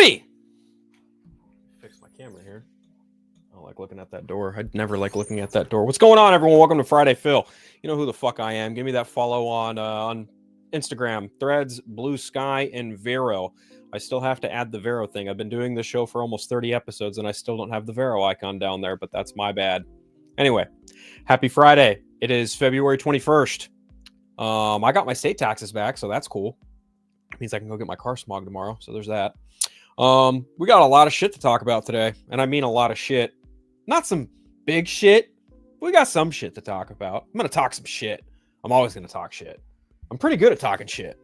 Bobby! Fix my camera here. I don't like looking at that door. I'd never like looking at that door. What's going on, everyone? Welcome to Friday Phil. You know who the fuck I am. Give me that follow on Instagram, Threads, Blue Sky, and Vero. I still have to add the Vero thing. I've been doing this show for almost 30 episodes, and I still don't have the Vero icon down there, but that's my bad. Anyway, happy Friday. It is February 21st. I got my state taxes back, so that's cool. It means I can go get my car smogged tomorrow, so there's that. We got a lot of shit to talk about today, and I mean a lot of shit. Not some big shit. We got some shit to talk about. I'm going to talk some shit. I'm always going to talk shit. I'm pretty good at talking shit.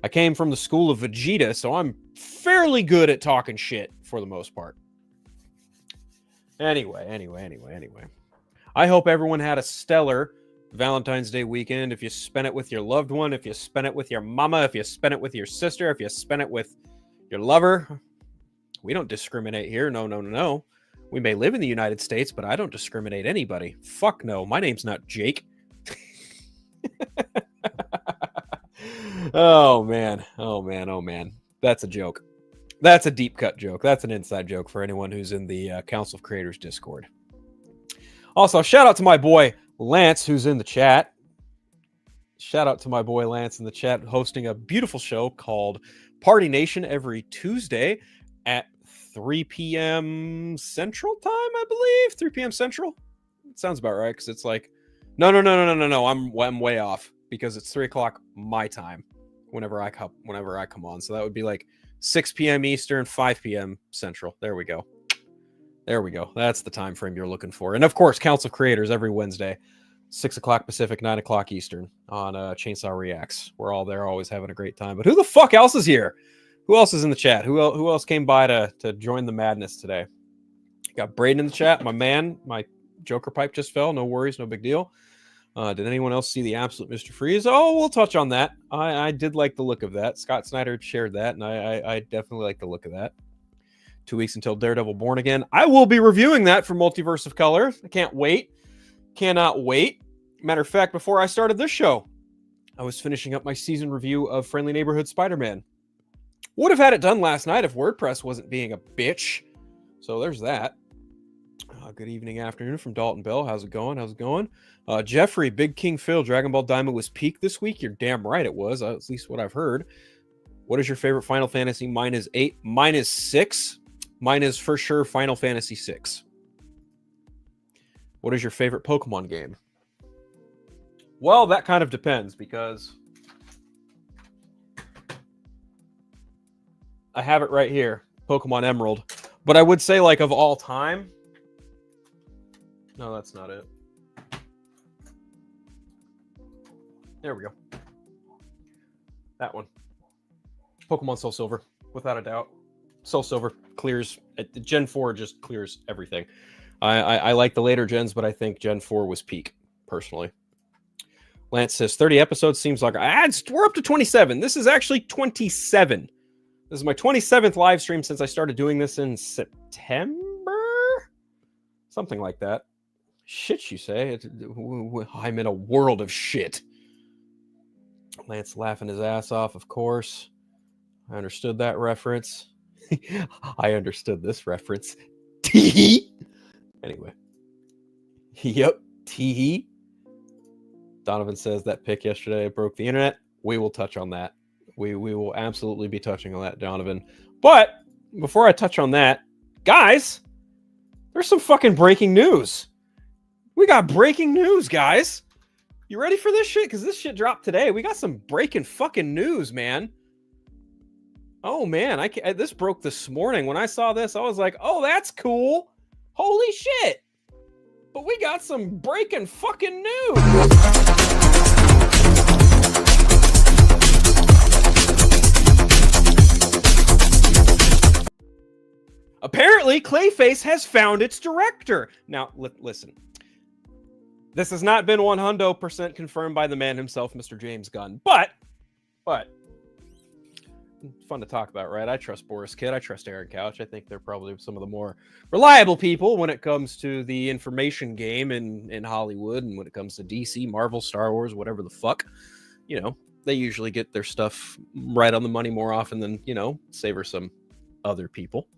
I came from the school of Vegeta, so I'm fairly good at talking shit for the most part. Anyway. I hope everyone had a stellar Valentine's Day weekend. If you spent it with your loved one, if you spent it with your mama, if you spent it with your sister, if you spent it with your lover. We don't discriminate here. No. We may live in the United States, but I don't discriminate anybody. Fuck no. My name's not Jake. Oh, man. That's a joke. That's a deep cut joke. That's an inside joke for anyone who's in the Council of Creators Discord. Also, shout out to my boy Lance, who's in the chat. Shout out to my boy Lance in the chat, hosting a beautiful show called Party Nation every Tuesday at 3 p.m. Central Time, I believe. 3 p.m. Central? It sounds about right, because it's like... No. I'm way off, because it's 3 o'clock my time whenever I come on. So that would be like 6 p.m. Eastern, 5 p.m. Central. There we go. That's the time frame you're looking for. And of course, Council of Creators every Wednesday, 6 o'clock Pacific, 9 o'clock Eastern on Chainsaw Reacts. We're all there, always having a great time. But who the fuck else is here? Who else is in the chat? Who else came by to join the madness today? Got Braden in the chat. My man, my Joker pipe just fell. No worries, no big deal. Did anyone else see the Absolute Mr. Freeze? Oh, we'll touch on that. I did like the look of that. Scott Snyder shared that, and I definitely like the look of that. 2 weeks until Daredevil Born Again. I will be reviewing that for Multiverse of Color. I can't wait. Cannot wait. Matter of fact, before I started this show, I was finishing up my season review of Friendly Neighborhood Spider-Man. Would have had it done last night if WordPress wasn't being a bitch. So there's that. Good evening, afternoon from Dalton Bell. How's it going? Jeffrey, Big King Phil, Dragon Ball Diamond was peak this week. You're damn right it was. At least what I've heard. What is your favorite Final Fantasy? Mine is 8. Mine is 6. Mine is for sure Final Fantasy 6. What is your favorite Pokemon game? Well, that kind of depends, because I have it right here, Pokemon Emerald. But I would say, like, of all time... No, that's not it. There we go. That one. Pokemon Soul Silver, without a doubt. Soul Silver clears... Gen 4 just clears everything. I like the later gens, but I think Gen 4 was peak, personally. Lance says, 30 episodes seems like... we're up to 27. This is actually 27. This is my 27th live stream since I started doing this in September? Something like that. Shit, you say? I'm in a world of shit. Lance laughing his ass off, of course. I understood that reference. I understood this reference. Tee-hee. Anyway. Yep. Tee-hee. Donovan says that pick yesterday broke the internet. We will touch on that. We will absolutely be touching on that, Donovan. But before I touch on that, guys, there's some fucking breaking news. We got breaking news, guys. You ready for this shit? Because this shit dropped today. We got some breaking fucking news, man. Oh, man. This broke this morning. When I saw this, I was like, oh, that's cool. Holy shit. But we got some breaking fucking news. Apparently, Clayface has found its director. Now, listen. This has not been 100% confirmed by the man himself, Mr. James Gunn. But, fun to talk about, right? I trust Boris Kidd. I trust Aaron Couch. I think they're probably some of the more reliable people when it comes to the information game in Hollywood, and when it comes to DC, Marvel, Star Wars, whatever the fuck. You know, they usually get their stuff right on the money more often than, you know, savor some other people.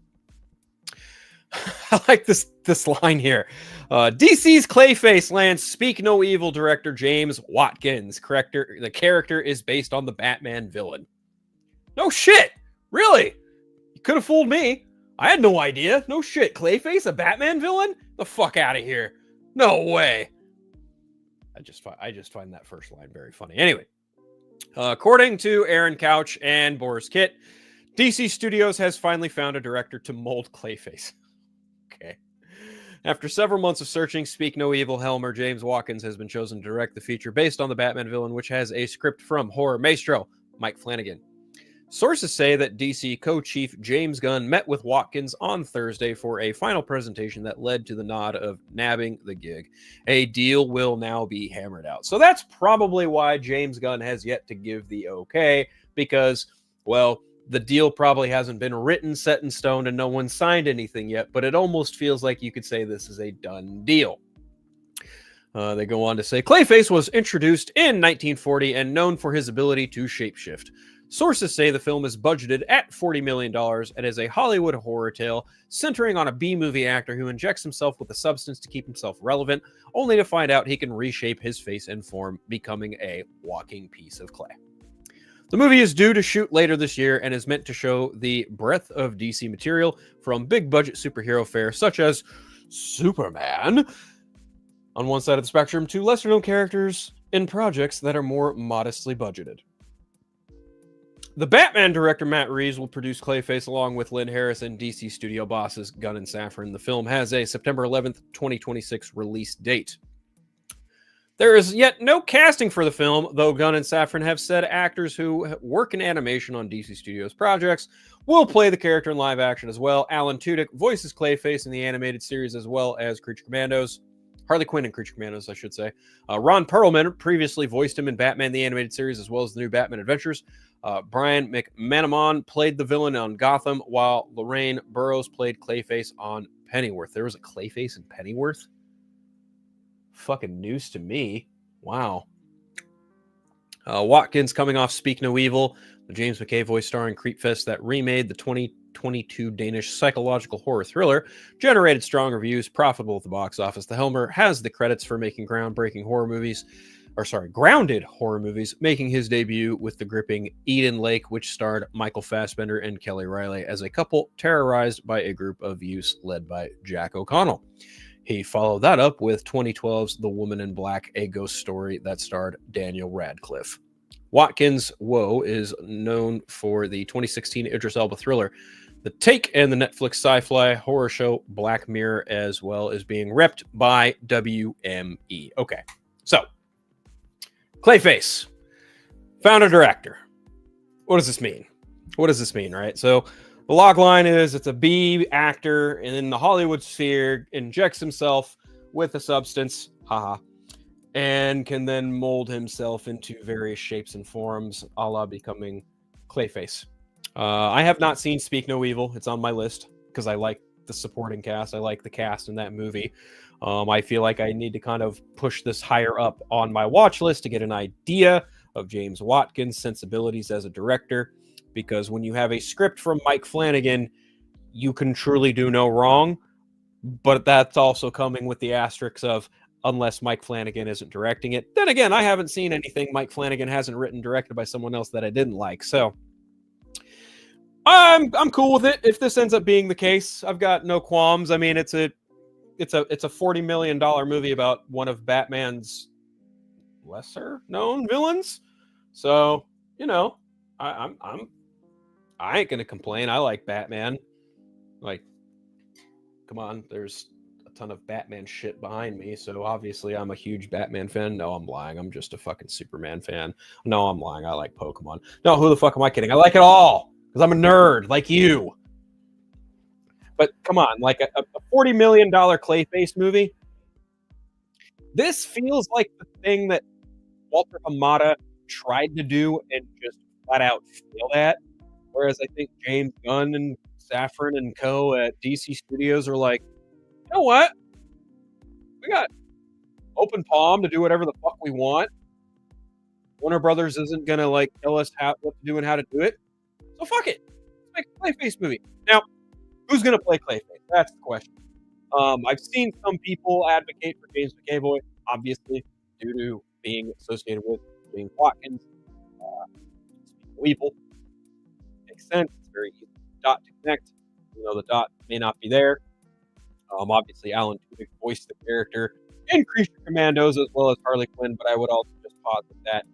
I like this line here. DC's Clayface lands Speak No Evil director James Watkins. The character is based on the Batman villain. No shit. Really? You could have fooled me. I had no idea. No shit. Clayface, a Batman villain? The fuck out of here. No way. I just find that first line very funny. Anyway, according to Aaron Couch and Boris Kitt, DC Studios has finally found a director to mold Clayface. Okay. After several months of searching, Speak No Evil Helmer James Watkins has been chosen to direct the feature based on the Batman villain, which has a script from horror maestro Mike Flanagan. Sources say that DC co-chief James Gunn met with Watkins on Thursday for a final presentation that led to the nod of nabbing the gig. A deal will now be hammered out. So that's probably why James Gunn has yet to give the okay, because, well, the deal probably hasn't been written, set in stone, and no one signed anything yet, but it almost feels like you could say this is a done deal. They go on to say, Clayface was introduced in 1940 and known for his ability to shapeshift. Sources say the film is budgeted at $40 million and is a Hollywood horror tale centering on a B-movie actor who injects himself with a substance to keep himself relevant, only to find out he can reshape his face and form, becoming a walking piece of clay. The movie is due to shoot later this year and is meant to show the breadth of DC material from big-budget superhero fare such as Superman on one side of the spectrum to lesser-known characters in projects that are more modestly budgeted. The Batman director Matt Reeves will produce Clayface along with Lynn Harris and DC studio bosses Gunn and Safran. The film has a September 11th, 2026 release date. There is yet no casting for the film, though Gunn and Safran have said actors who work in animation on DC Studios projects will play the character in live action as well. Alan Tudyk voices Clayface in the animated series as well as Creature Commandos. Harley Quinn and Creature Commandos, I should say. Ron Perlman previously voiced him in Batman the Animated Series as well as the new Batman Adventures. Brian McManaman played the villain on Gotham, while Lorraine Burroughs played Clayface on Pennyworth. There was a Clayface in Pennyworth? Fucking news to me. Wow. Watkins coming off Speak No Evil, the James McKay voice starring Creepfest that remade the 2022 Danish psychological horror thriller, generated strong reviews, profitable at the box office. The Helmer has the credits for making grounded horror movies, making his debut with the gripping Eden Lake, which starred Michael Fassbender and Kelly Riley as a couple terrorized by a group of youths led by Jack O'Connell. He followed that up with 2012's The Woman in Black, a ghost story that starred Daniel Radcliffe. Watkins' Woe is known for the 2016 Idris Elba thriller The Take and the Netflix sci-fi horror show Black Mirror, as well as being repped by WME. Okay, so Clayface, founder director. What does this mean? Right? So the log line is it's a B actor and in the Hollywood sphere injects himself with a substance, and can then mold himself into various shapes and forms, a la becoming Clayface. I have not seen Speak No Evil. It's on my list because I like the supporting cast. I like the cast in that movie. I feel like I need to kind of push this higher up on my watch list to get an idea of James Watkins' sensibilities as a director, because when you have a script from Mike Flanagan, you can truly do no wrong, but that's also coming with the asterisks of unless Mike Flanagan isn't directing it. Then again, I haven't seen anything Mike Flanagan hasn't written directed by someone else that I didn't like, so I'm cool with it. If this ends up being the case, I've got no qualms. I mean, it's a $40 million movie about one of Batman's lesser known villains. So, you know, I ain't gonna complain. I like Batman. Like, come on, there's a ton of Batman shit behind me, so obviously I'm a huge Batman fan. No, I'm lying. I'm just a fucking Superman fan. No, I'm lying. I like Pokemon. No, who the fuck am I kidding? I like it all because I'm a nerd like you. But come on, like a $40 million Clayface movie. This feels like the thing that Walter Hamada tried to do and just flat out failed at. Whereas I think James Gunn and Safran and co at DC Studios are like, you know what? We got open palm to do whatever the fuck we want. Warner Brothers isn't gonna like tell us what to do and how to do it. So fuck it. Let's make a Clayface movie. Now, who's going to play Clayface? That's the question. I've seen some people advocate for James McAvoy, obviously, due to being associated with James Watkins. Evil makes sense. It's very easy for the dot to connect, even though the dot may not be there. Obviously, Alan Tudyk voiced the character in Creature Commandos as well as Harley Quinn, but I would also just posit that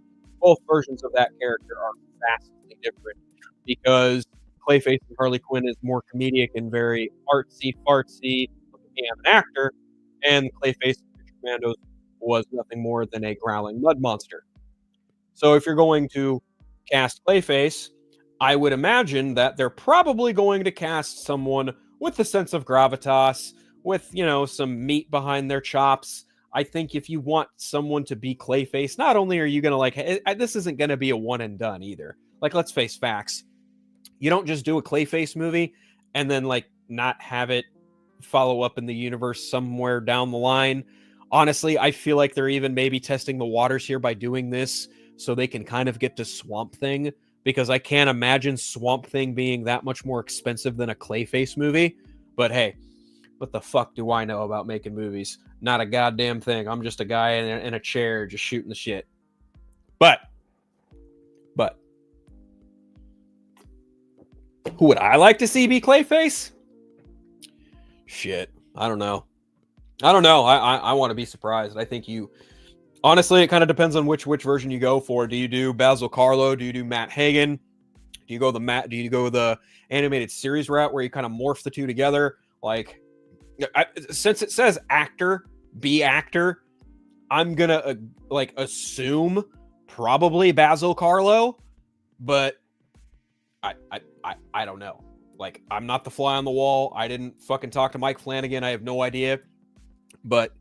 both versions of that character are vastly different because Clayface and Harley Quinn is more comedic and very artsy fartsy. I'm an actor, and Clayface in Creature Commandos was nothing more than a growling mud monster. So if you're going to cast Clayface, I would imagine that they're probably going to cast someone with a sense of gravitas, with, some meat behind their chops. I think if you want someone to be Clayface, not only are you going to this isn't going to be a one and done either. Like, let's face facts. You don't just do a Clayface movie and then not have it follow up in the universe somewhere down the line. Honestly, I feel like they're even maybe testing the waters here by doing this so they can kind of get to Swamp Thing, because I can't imagine Swamp Thing being that much more expensive than a Clayface movie. But hey, what the fuck do I know about making movies? Not a goddamn thing. I'm just a guy in a chair just shooting the shit. But who would I like to see be Clayface? Shit. I don't know. I want to be surprised. I think honestly, it kind of depends on which version you go for. Do you do Basil Karlo? Do you do Matt Hagen? Do you go the animated series route where you kind of morph the two together? Since it says actor, be actor, I'm gonna assume probably Basil Karlo, but I don't know. I'm not the fly on the wall. I didn't fucking talk to Mike Flanagan. I have no idea. But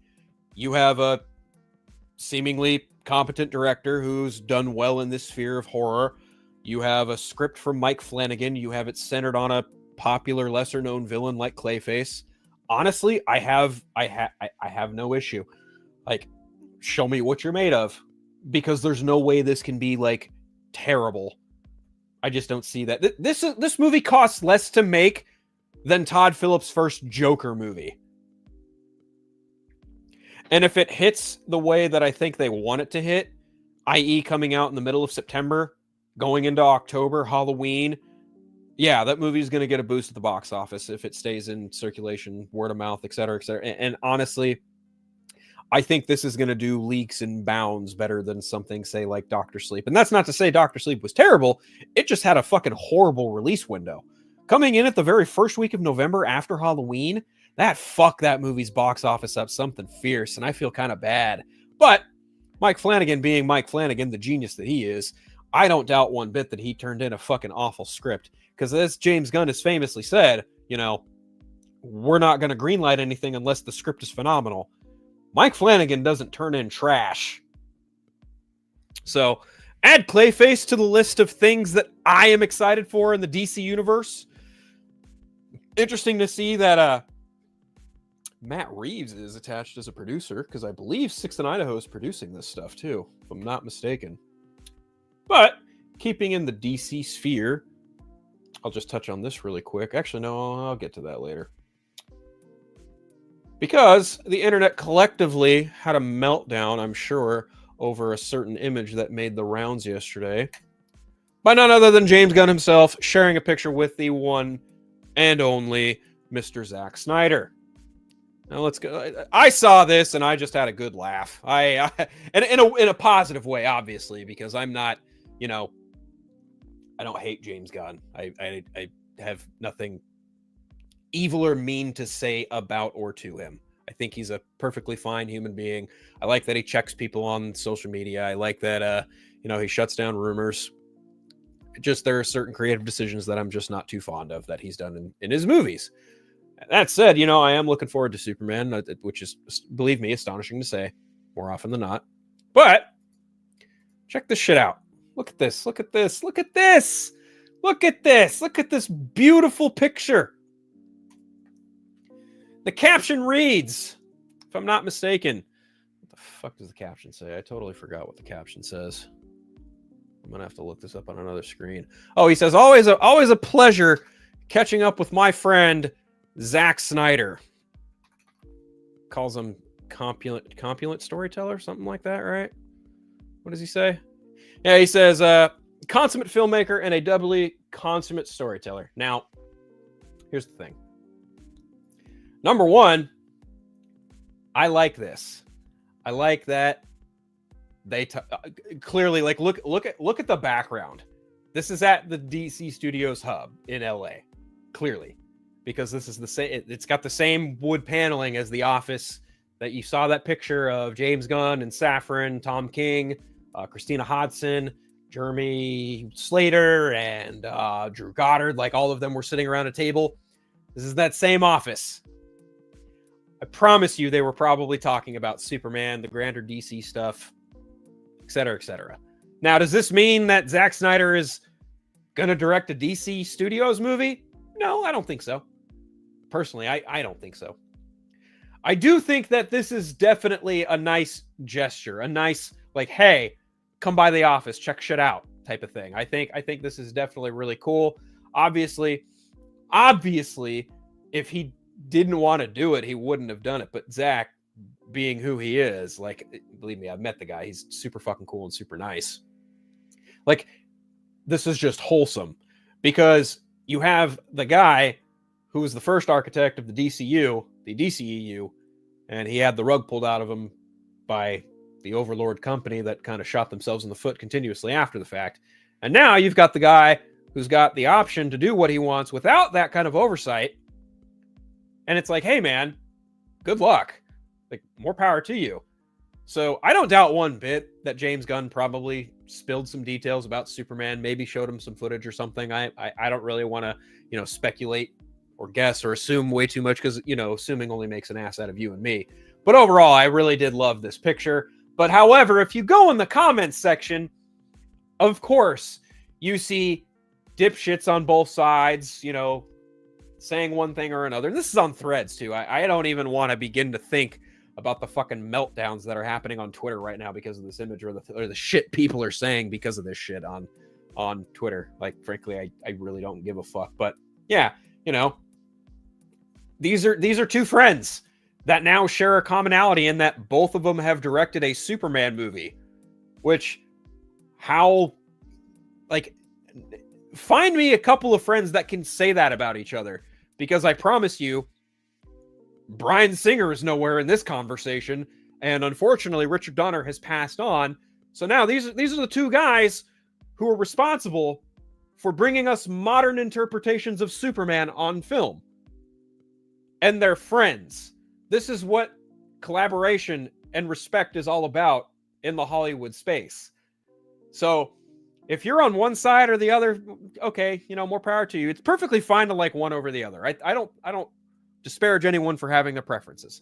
you have a seemingly competent director who's done well in this sphere of horror. You have a script from Mike Flanagan. You have it centered on a popular, lesser-known villain like Clayface. Honestly, I have no issue. Show me what you're made of, because there's no way this can be terrible. I just don't see that. This movie costs less to make than Todd Phillips' first Joker movie. And if it hits the way that I think they want it to hit, i.e. coming out in the middle of September, going into October, Halloween, yeah, that movie's going to get a boost at the box office if it stays in circulation, word of mouth, et cetera, et cetera. And honestly, I think this is going to do leaps and bounds better than something, say, like Dr. Sleep. And that's not to say Dr. Sleep was terrible. It just had a fucking horrible release window. Coming in at the very first week of November after Halloween, that fucked that movie's box office up something fierce, and I feel kind of bad. But Mike Flanagan being Mike Flanagan, the genius that he is, I don't doubt one bit that he turned in a fucking awful script. Because as James Gunn has famously said, we're not going to greenlight anything unless the script is phenomenal. Mike Flanagan doesn't turn in trash. So, add Clayface to the list of things that I am excited for in the DC universe. Interesting to see that Matt Reeves is attached as a producer, because I believe Six in Idaho is producing this stuff too, if I'm not mistaken. But, keeping in the DC sphere, I'll just touch on this really quick. Actually, no, I'll get to that later. Because the internet collectively had a meltdown, I'm sure, over a certain image that made the rounds yesterday, by none other than James Gunn himself sharing a picture with the one and only Mr. Zack Snyder. Now let's go. I saw this and I just had a good laugh. And in a positive way, obviously, because I'm not, I don't hate James Gunn. I have nothing evil or mean to say about or to him. I think he's a perfectly fine human being. I like that he checks people on social media. I like that, he shuts down rumors. Just there are certain creative decisions that I'm just not too fond of that he's done in his movies. That said, I am looking forward to Superman, which is, believe me, astonishing to say more often than not. But check this shit out. Look at this. Look at this. Look at this. Look at this. Look at this beautiful picture. The caption reads, if I'm not mistaken, what the fuck does the caption say? I totally forgot what the caption says. I'm going to have to look this up on another screen. Oh, he says, always a pleasure catching up with my friend Zack Snyder. Calls him compulent storyteller, something like that, right? What does he say? Yeah, he says consummate filmmaker and a doubly consummate storyteller. Now, here's the thing. Number one, I like this. I like that they clearly, like, look at the background. This is at the DC Studios hub in LA, clearly, because this is the same. It's got the same wood paneling as the office that you saw that picture of James Gunn and Safran, Tom King, Christina Hodson, Jeremy Slater, and Drew Goddard. Like, all of them were sitting around a table. This is that same office. I promise you they were probably talking about Superman, the grander DC stuff, etc., etc. Now, does this mean that Zack Snyder is going to direct a DC Studios movie? No, I don't think so. Personally, I don't think so. I do think that this is definitely a nice gesture, a nice, like, hey, come by the office, check shit out type of thing. I think this is definitely really cool. Obviously, if he didn't want to do it, he wouldn't have done it. But Zack, being who he is, like, believe me, I've met the guy. He's super fucking cool and super nice. Like, this is just wholesome because you have the guy who was the first architect of the DCEU, and he had the rug pulled out of him by the overlord company that kind of shot themselves in the foot continuously after the fact. And now you've got the guy who's got the option to do what he wants without that kind of oversight. And it's like, hey, man, good luck. Like, more power to you. So I don't doubt one bit that James Gunn probably spilled some details about Superman, maybe showed him some footage or something. I don't really want to, speculate or guess or assume way too much because, assuming only makes an ass out of you and me. But overall, I really did love this picture. But however, if you go in the comments section, of course, you see dipshits on both sides, saying one thing or another. This is on Threads too. I don't even want to begin to think about the fucking meltdowns that are happening on Twitter right now because of this image or the shit people are saying because of this shit on Twitter. Like, frankly, I really don't give a fuck. But yeah, these are two friends that now share a commonality in that both of them have directed a Superman movie, which find me a couple of friends that can say that about each other, because I promise you, Bryan Singer is nowhere in this conversation, and unfortunately, Richard Donner has passed on. So now these are the two guys who are responsible for bringing us modern interpretations of Superman on film, and they're friends. This is what collaboration and respect is all about in the Hollywood space. So if you're on one side or the other, okay, more power to you. It's perfectly fine to like one over the other. I don't disparage anyone for having their preferences.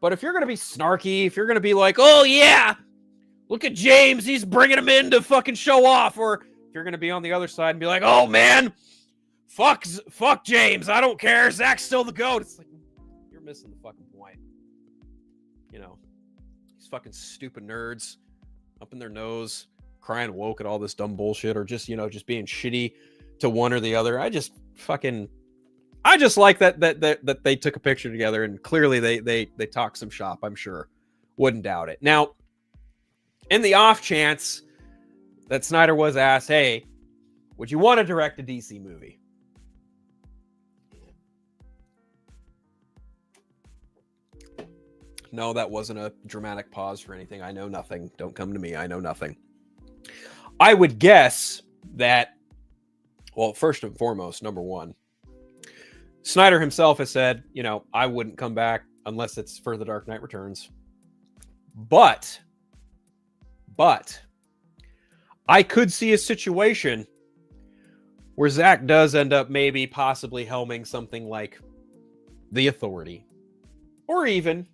But if you're going to be snarky, if you're going to be like, oh yeah, look at James, he's bringing him in to fucking show off. Or if you're going to be on the other side and be like, oh man, fuck James, I don't care, Zack's still the GOAT. It's like, you're missing the fucking point. These fucking stupid nerds up in their nose, crying woke at all this dumb bullshit, or just being shitty to one or the other. I just like that they took a picture together, and clearly they talked some shop, I'm sure. Wouldn't doubt it. Now, in the off chance that Snyder was asked, hey, would you want to direct a DC movie? No, that wasn't a dramatic pause for anything. I know nothing. Don't come to me. I know nothing. I would guess that, well, first and foremost, number one, Snyder himself has said, I wouldn't come back unless it's for The Dark Knight Returns. But I could see a situation where Zack does end up possibly helming something like The Authority. Or even,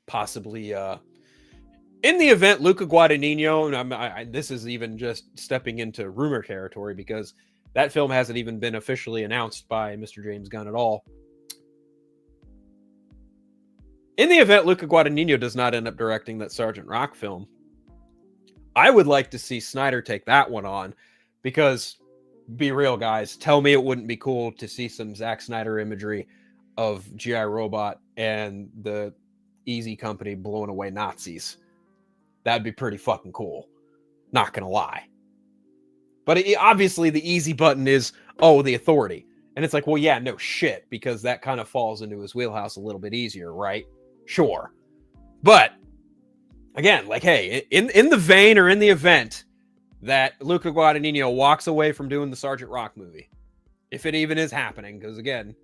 possibly in the event Luca Guadagnino, and this is even just stepping into rumor territory because that film hasn't even been officially announced by Mr. James Gunn at all. In the event Luca Guadagnino does not end up directing that Sergeant Rock film, I would like to see Snyder take that one on, because Be real, guys. Tell me it wouldn't be cool to see some Zack Snyder imagery of G.I. Robot and the Easy Company blowing away Nazis. That'd be pretty fucking cool. Not gonna lie. But obviously the easy button is, oh, the Authority. And it's like, well, yeah, no shit, because that kind of falls into his wheelhouse a little bit easier, right? Sure. But, again, like, hey, in the vein or in the event that Luca Guadagnino walks away from doing the Sergeant Rock movie, if it even is happening, because, again,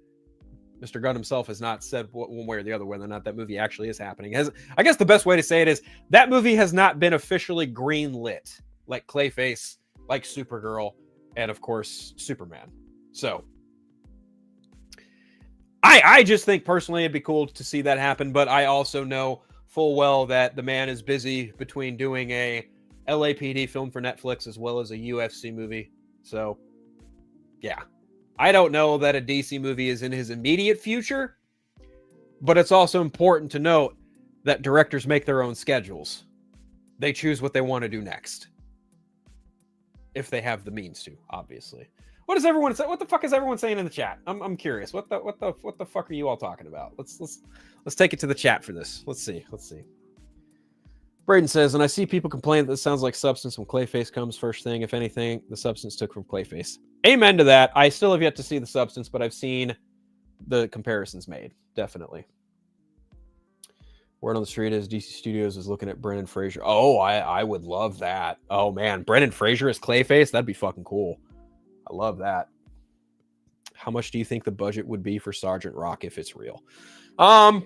Mr. Gunn himself has not said one way or the other whether or not that movie actually is happening. I guess the best way to say it is that movie has not been officially green-lit, like Clayface, like Supergirl, and, of course, Superman. So, I just think personally it'd be cool to see that happen, but I also know full well that the man is busy between doing a LAPD film for Netflix as well as a UFC movie. So, yeah. I don't know that a DC movie is in his immediate future, but it's also important to note that directors make their own schedules. They choose what they want to do next. If they have the means to, obviously. What does everyone say? What the fuck is everyone saying in the chat? I'm curious. What the fuck are you all talking about? Let's take it to the chat for this. Let's see. Braden says, and I see people complain that this sounds like Substance when Clayface comes first thing. If anything, the Substance took from Clayface. Amen to that. I still have yet to see the Substance, but I've seen the comparisons made. Definitely. Word on the street is DC Studios is looking at Brendan Fraser. Oh, I would love that. Oh man, Brendan Fraser as Clayface? That'd be fucking cool. I love that. How much do you think the budget would be for Sergeant Rock if it's real? I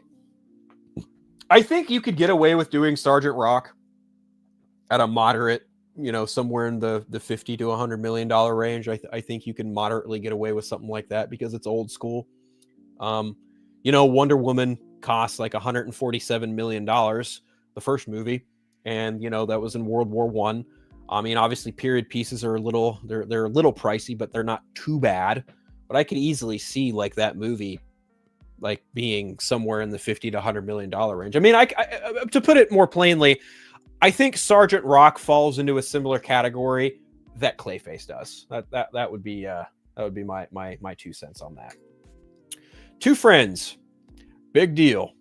think you could get away with doing Sergeant Rock at a moderate, somewhere in the $50 to $100 million range. I think you can moderately get away with something like that because it's old school. Wonder Woman cost like $147 million, the first movie. And, that was in World War I. I mean, obviously period pieces are they're a little pricey, but they're not too bad. But I could easily see like that movie like being somewhere in the $50 to $100 million range. I mean, I to put it more plainly, I think Sergeant Rock falls into a similar category that Clayface does. That would be my 2 cents on that. Two friends, big deal.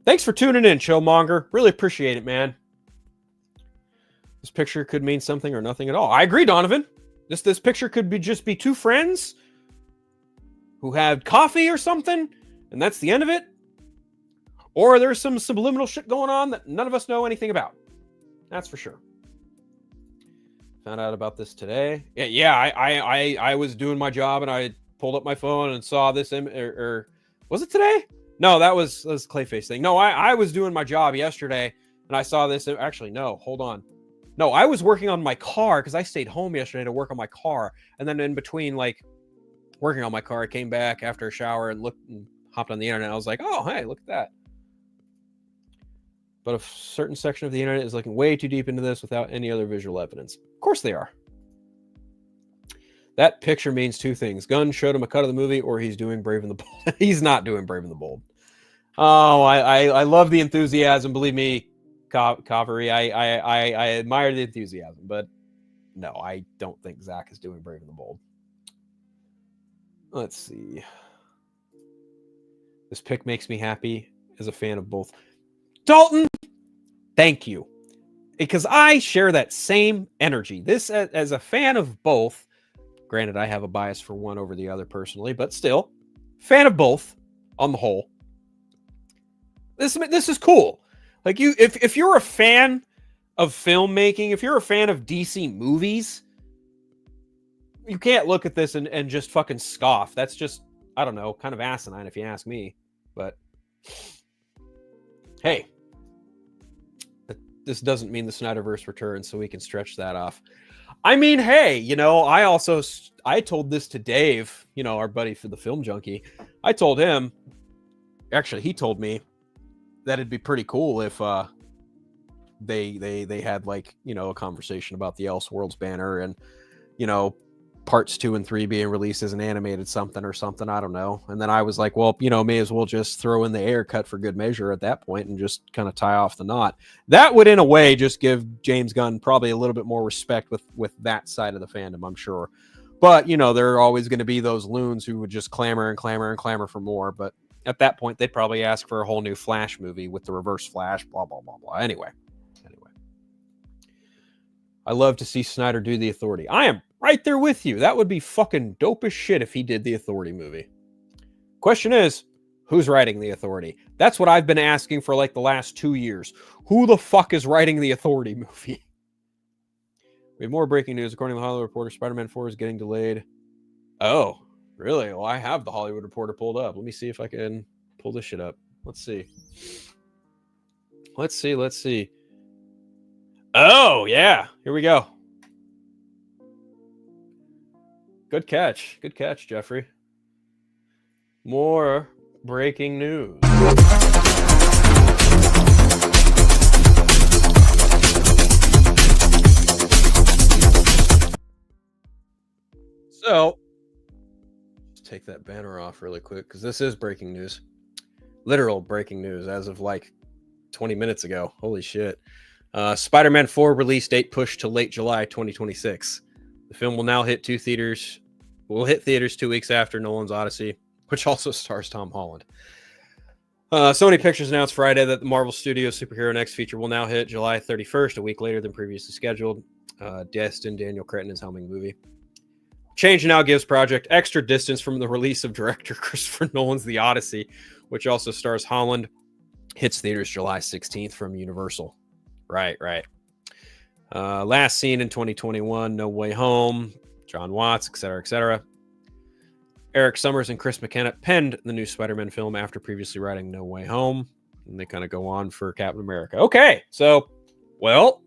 Thanks for tuning in, Chillmonger. Really appreciate it, man. This picture could mean something or nothing at all. I agree, Donovan. This picture could just be two friends who had coffee or something, and that's the end of it. Or there's some subliminal shit going on that none of us know anything about. That's for sure. Found out about this today. Yeah, I was doing my job and I pulled up my phone and saw this or was it today? No, that was Clayface thing. No, I was doing my job yesterday and I saw this. Actually, no, hold on. No, I was working on my car because I stayed home yesterday to work on my car. And then in between, like, working on my car, I came back after a shower and looked and hopped on the internet. I was like, oh, hey, look at that. But a certain section of the internet is looking way too deep into this without any other visual evidence. Of course they are. That picture means two things. Gunn showed him a cut of the movie, or he's doing Brave and the Bold. He's not doing Brave and the Bold. Oh, I love the enthusiasm. Believe me, Covery, I admire the enthusiasm, but no, I don't think Zach is doing Brave and the Bold. Let's see. This pick makes me happy as a fan of both. Dalton, thank you. Because I share that same energy. This, as a fan of both, granted, I have a bias for one over the other personally, but still, fan of both on the whole. This is cool. Like if you're a fan of filmmaking, if you're a fan of DC movies, you can't look at this and just fucking scoff. That's just, I don't know, kind of asinine if you ask me. But hey, this doesn't mean the Snyderverse returns, so we can stretch that off. I mean, hey, I told this to Dave, our buddy for the Film Junkie. I told him, actually, he told me that it'd be pretty cool if they had like, a conversation about the Elseworlds banner and, parts 2 and 3 being released as an animated something or something. I don't know. And then I was like, well, may as well just throw in the air cut for good measure at that point and just kind of tie off the knot. That would, in a way, just give James Gunn probably a little bit more respect with that side of the fandom, I'm sure. But, there are always going to be those loons who would just clamor and clamor and clamor for more. But at that point, they'd probably ask for a whole new Flash movie with the Reverse Flash, blah, blah, blah, blah. Anyway. I love to see Snyder do The Authority. I am right there with you. That would be fucking dope as shit if he did The Authority movie. Question is, who's writing The Authority? That's what I've been asking for like the last 2 years. Who the fuck is writing The Authority movie? We have more breaking news. According to the Hollywood Reporter, Spider-Man 4 is getting delayed. Oh, really? Well, I have the Hollywood Reporter pulled up. Let me see if I can pull this shit up. Let's see. Let's see. Oh, yeah. Here we go. Good catch. Good catch, Jeffrey. More breaking news. So, let's take that banner off really quick because this is breaking news. Literal breaking news as of like 20 minutes ago. Holy shit. Spider-Man 4 release date pushed to late July 2026. The film will now hit theaters 2 weeks after Nolan's Odyssey, which also stars Tom Holland. Sony Pictures announced Friday that the Marvel Studios Superhero Next feature will now hit July 31st, a week later than previously scheduled. Destined Daniel Cretton is helming the movie. Change now gives project extra distance from the release of director Christopher Nolan's The Odyssey, which also stars Holland. Hits theaters July 16th from Universal. Right. Last seen in 2021, No Way Home, John Watts, etc. Eric Summers and Chris McKenna penned the new Spider-Man film after previously writing No Way Home. And they kind of go on for Captain America. Okay, so, well,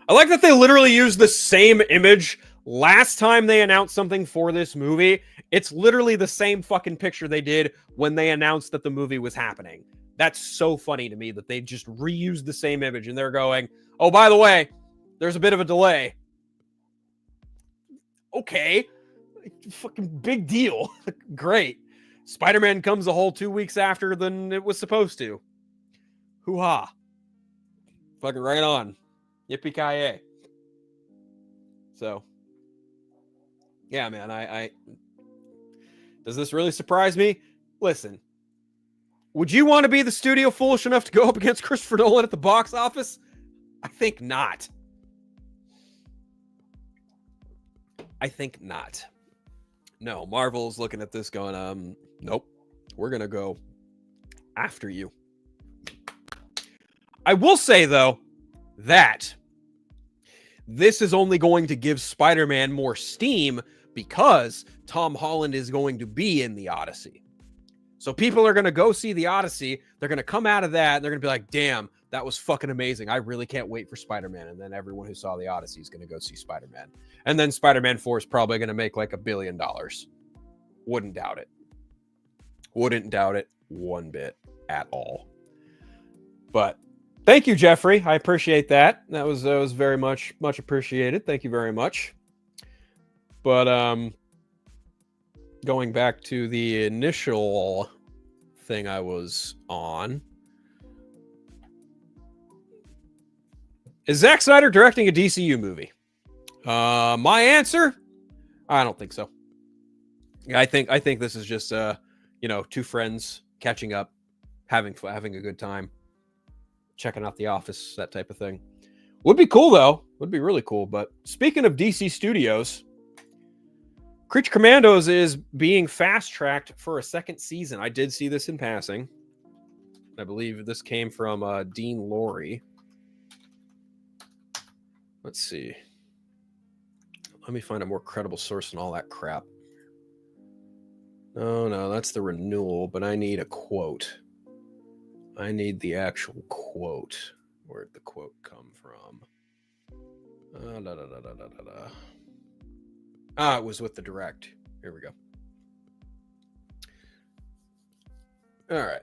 I like that they literally used the same image last time they announced something for this movie. It's literally the same fucking picture they did when they announced that the movie was happening. That's so funny to me that they just reused the same image and they're going, oh, by the way, there's a bit of a delay. Okay. Fucking big deal. Great. Spider-Man comes a whole 2 weeks after than it was supposed to. Hoo-ha. Fucking right on. Yippee-ki-yay. So, yeah, man, I does this really surprise me? Listen. Would you want to be the studio foolish enough to go up against Christopher Nolan at the box office? I think not. No, Marvel's looking at this going, nope, we're going to go after you. I will say, though, that this is only going to give Spider-Man more steam because Tom Holland is going to be in the Odyssey. So people are going to go see the Odyssey. They're going to come out of that. And they're going to be like, damn, that was fucking amazing. I really can't wait for Spider-Man. And then everyone who saw the Odyssey is going to go see Spider-Man. And then Spider-Man 4 is probably going to make like $1 billion. Wouldn't doubt it. Wouldn't doubt it one bit at all. But thank you, Jeffrey. I appreciate that. That was very much appreciated. Thank you very much. But, going back to the initial thing I was on. Is Zack Snyder directing a DCU movie? My answer? I don't think so. I think this is just two friends catching up, having a good time, checking out The Office, that type of thing. Would be cool though. Would be really cool. But speaking of DC Studios, Creature Commandos is being fast-tracked for a second season. I did see this in passing. I believe this came from Dean Lorey. Let's see. Let me find a more credible source and all that crap. No, that's the renewal, but I need a quote. I need the actual quote. Where'd the quote come from? It was with the direct. Here we go. All right.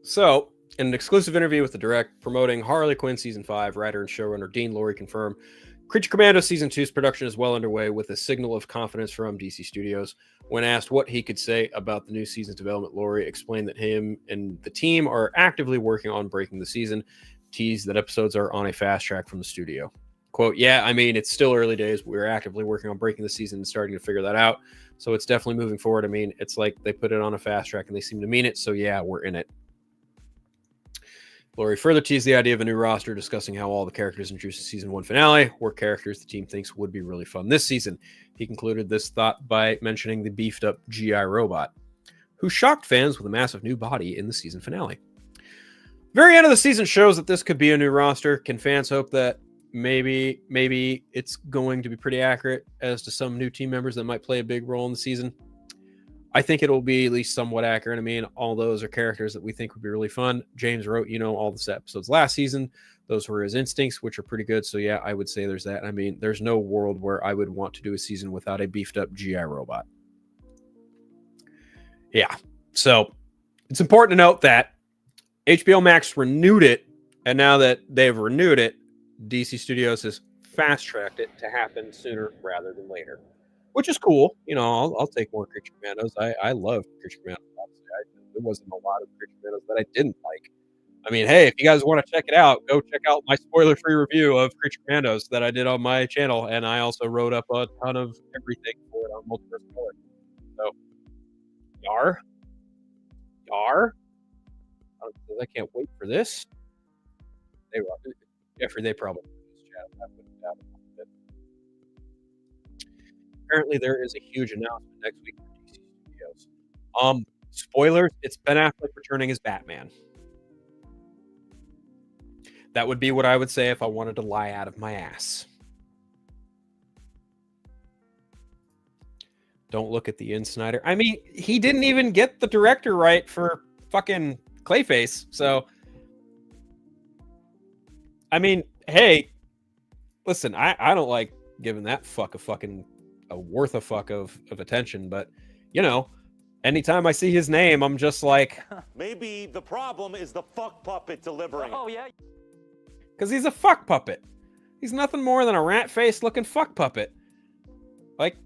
So, in an exclusive interview with the direct promoting Harley Quinn Season 5, writer and showrunner Dean Lorey confirmed Creature Commando Season 2's production is well underway with a signal of confidence from DC Studios. When asked what he could say about the new season's development, Lorey explained that him and the team are actively working on breaking the season, teased that episodes are on a fast track from the studio. Quote, yeah, I mean, it's still early days. We're actively working on breaking the season and starting to figure that out. So it's definitely moving forward. I mean, it's like they put it on a fast track and they seem to mean it. So yeah, we're in it. Laurie further teased the idea of a new roster, discussing how all the characters introduced in season 1 finale were characters the team thinks would be really fun this season. He concluded this thought by mentioning the beefed up GI robot, who shocked fans with a massive new body in the season finale. Very end of the season shows that this could be a new roster. Can fans hope that maybe it's going to be pretty accurate as to some new team members that might play a big role in the season? I think it'll be at least somewhat accurate. I mean, all those are characters that we think would be really fun. James wrote, all the episodes last season. Those were his instincts, which are pretty good. So yeah, I would say there's that. I mean, there's no world where I would want to do a season without a beefed up GI robot. Yeah. So it's important to note that HBO Max renewed it. And now that they've renewed it, DC Studios has fast-tracked it to happen sooner rather than later, which is cool. I'll take more Creature Commandos. I love Creature Commandos. There wasn't a lot of Creature Commandos that I didn't like. I mean, hey, if you guys want to check it out, go check out my spoiler-free review of Creature Commandos that I did on my channel, and I also wrote up a ton of everything for it on Multiverse Spoiler. So, yar. I can't wait for this. They probably apparently there is a huge announcement next week for DC Studios. Spoilers, it's Ben Affleck returning as Batman. That would be what I would say if I wanted to lie out of my ass. Don't look at the Snyder. I mean, he didn't even get the director right for fucking Clayface. So, I mean, hey, listen, I don't like giving that fuck a worth a fuck of attention, but anytime I see his name, I'm just like, maybe the problem is the fuck puppet delivering. Oh yeah, because he's a fuck puppet. He's nothing more than a rat-faced looking fuck puppet. Like,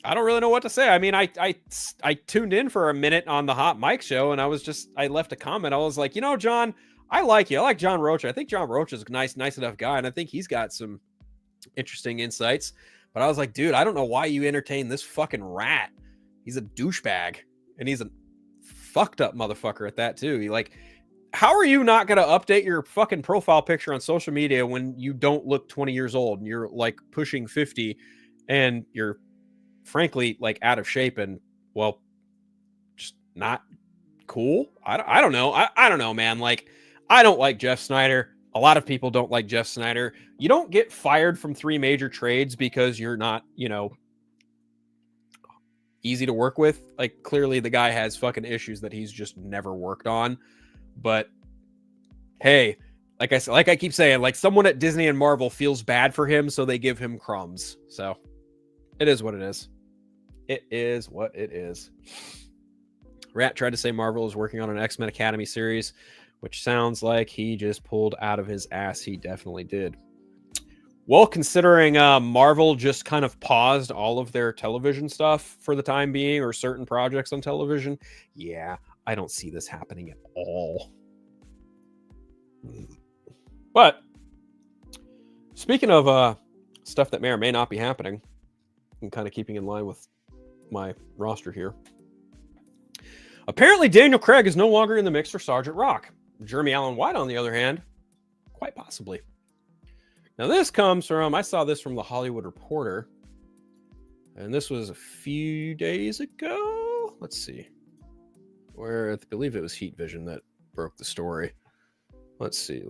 I don't really know what to say. I mean, I tuned in for a minute on the Hot Mic show, and I left a comment. I was like, John, I like you. I like John Rocha. I think John Rocha is a nice enough guy, and I think he's got some interesting insights. But I was like, dude, I don't know why you entertain this fucking rat. He's a douchebag, and he's a fucked up motherfucker at that too. How are you not going to update your fucking profile picture on social media when you don't look 20 years old and you're like pushing 50 and you're frankly like out of shape and, well, just not cool? I don't know. I don't know, man. Like, I don't like Jeff Snyder. A lot of people don't like Jeff Snyder. You don't get fired from 3 major trades because you're not, easy to work with. Like, clearly the guy has fucking issues that he's just never worked on. But hey, like I keep saying, like, someone at Disney and Marvel feels bad for him, so they give him crumbs. So it is what it is. It is what it is. Rat tried to say Marvel is working on an X-Men Academy series, which sounds like he just pulled out of his ass. He definitely did. Well, considering Marvel just kind of paused all of their television stuff for the time being, or certain projects on television, yeah, I don't see this happening at all. But speaking of stuff that may or may not be happening, and kind of keeping in line with my roster here, apparently Daniel Craig is no longer in the mix for Sergeant Rock. Jeremy Allen White, on the other hand, quite possibly. Now, this comes from, I saw this from The Hollywood Reporter, and this was a few days ago. Let's see. Where I believe it was Heat Vision that broke the story. Let's see.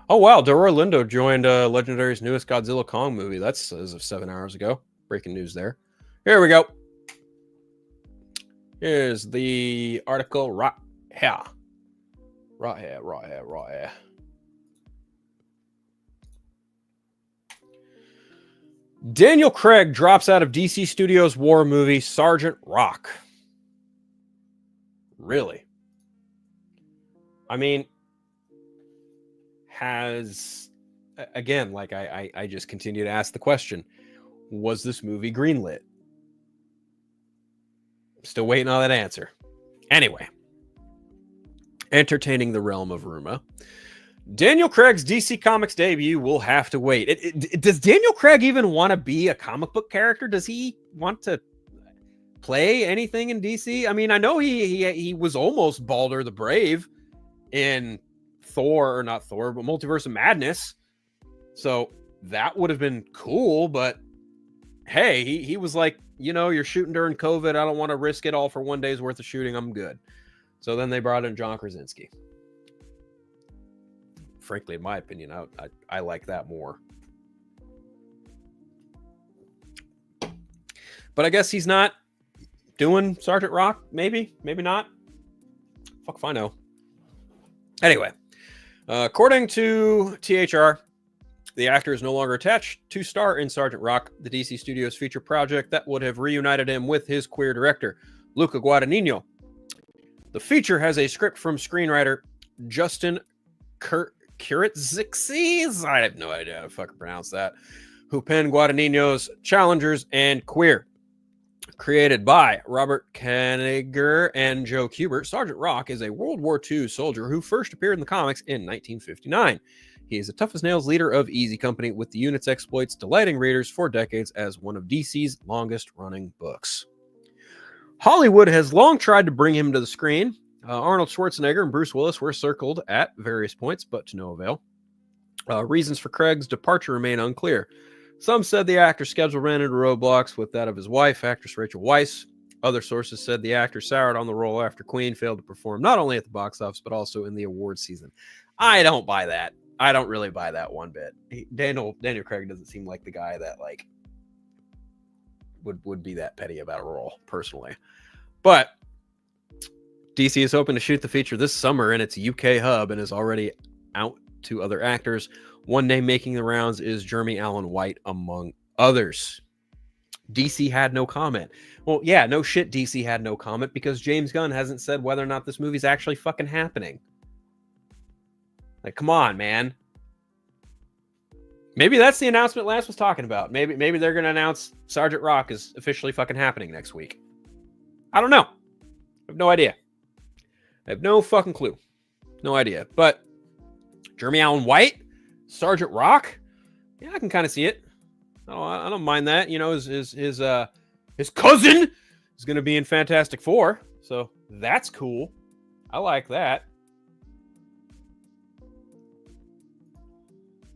Oh, wow. Delroy Lindo joined Legendary's newest Godzilla Kong movie. That's as of 7 hours ago. Breaking news there. Here we go. Here's the article right here. Right here. Daniel Craig drops out of DC Studios' war movie Sergeant Rock. Really? I mean, again, like I just continue to ask the question, was this movie greenlit? Still waiting on that answer. Anyway, entertaining the realm of Ruma. Daniel Craig's DC Comics debut will have to wait. Does Daniel Craig even want to be a comic book character? Does he want to play anything in DC? I mean, I know he was almost Balder the Brave in Thor, or not Thor, but Multiverse of Madness. So that would have been cool, but hey, he was like, you're shooting during COVID. I don't want to risk it all for one day's worth of shooting. I'm good. So then they brought in John Krasinski. Frankly, in my opinion, I like that more. But I guess he's not doing Sergeant Rock. Maybe not. Fuck if I know. Anyway, according to THR, the actor is no longer attached to star in Sergeant Rock, the DC Studios feature project that would have reunited him with his queer director, Luca Guadagnino. The feature has a script from screenwriter Justin Kuritzixis, I have no idea how to fucking pronounce that, who penned Guadagnino's Challengers and Queer. Created by Robert Kanigher and Joe Kubert, Sergeant Rock is a World War II soldier who first appeared in the comics in 1959. He is a tough-as-nails leader of Easy Company, with the unit's exploits delighting readers for decades as one of DC's longest-running books. Hollywood has long tried to bring him to the screen. Arnold Schwarzenegger and Bruce Willis were circled at various points, but to no avail. Reasons for Craig's departure remain unclear. Some said the actor's schedule ran into roadblocks with that of his wife, actress Rachel Weisz. Other sources said the actor soured on the role after Queen failed to perform not only at the box office, but also in the awards season. I don't buy that. I don't really buy that one bit. Daniel Craig doesn't seem like the guy that would be that petty about a role, personally. But DC is hoping to shoot the feature this summer in its UK hub and is already out to other actors. One name making the rounds is Jeremy Allen White, among others. DC had no comment. Well, yeah, no shit, DC had no comment, because James Gunn hasn't said whether or not this movie's actually fucking happening. Like, come on, man. Maybe that's the announcement Lance was talking about. Maybe they're going to announce Sergeant Rock is officially fucking happening next week. I don't know. I have no idea. I have no fucking clue. No idea. But Jeremy Allen White, Sergeant Rock, yeah, I can kind of see it. Oh, I don't mind that. His cousin is going to be in Fantastic Four, so that's cool. I like that.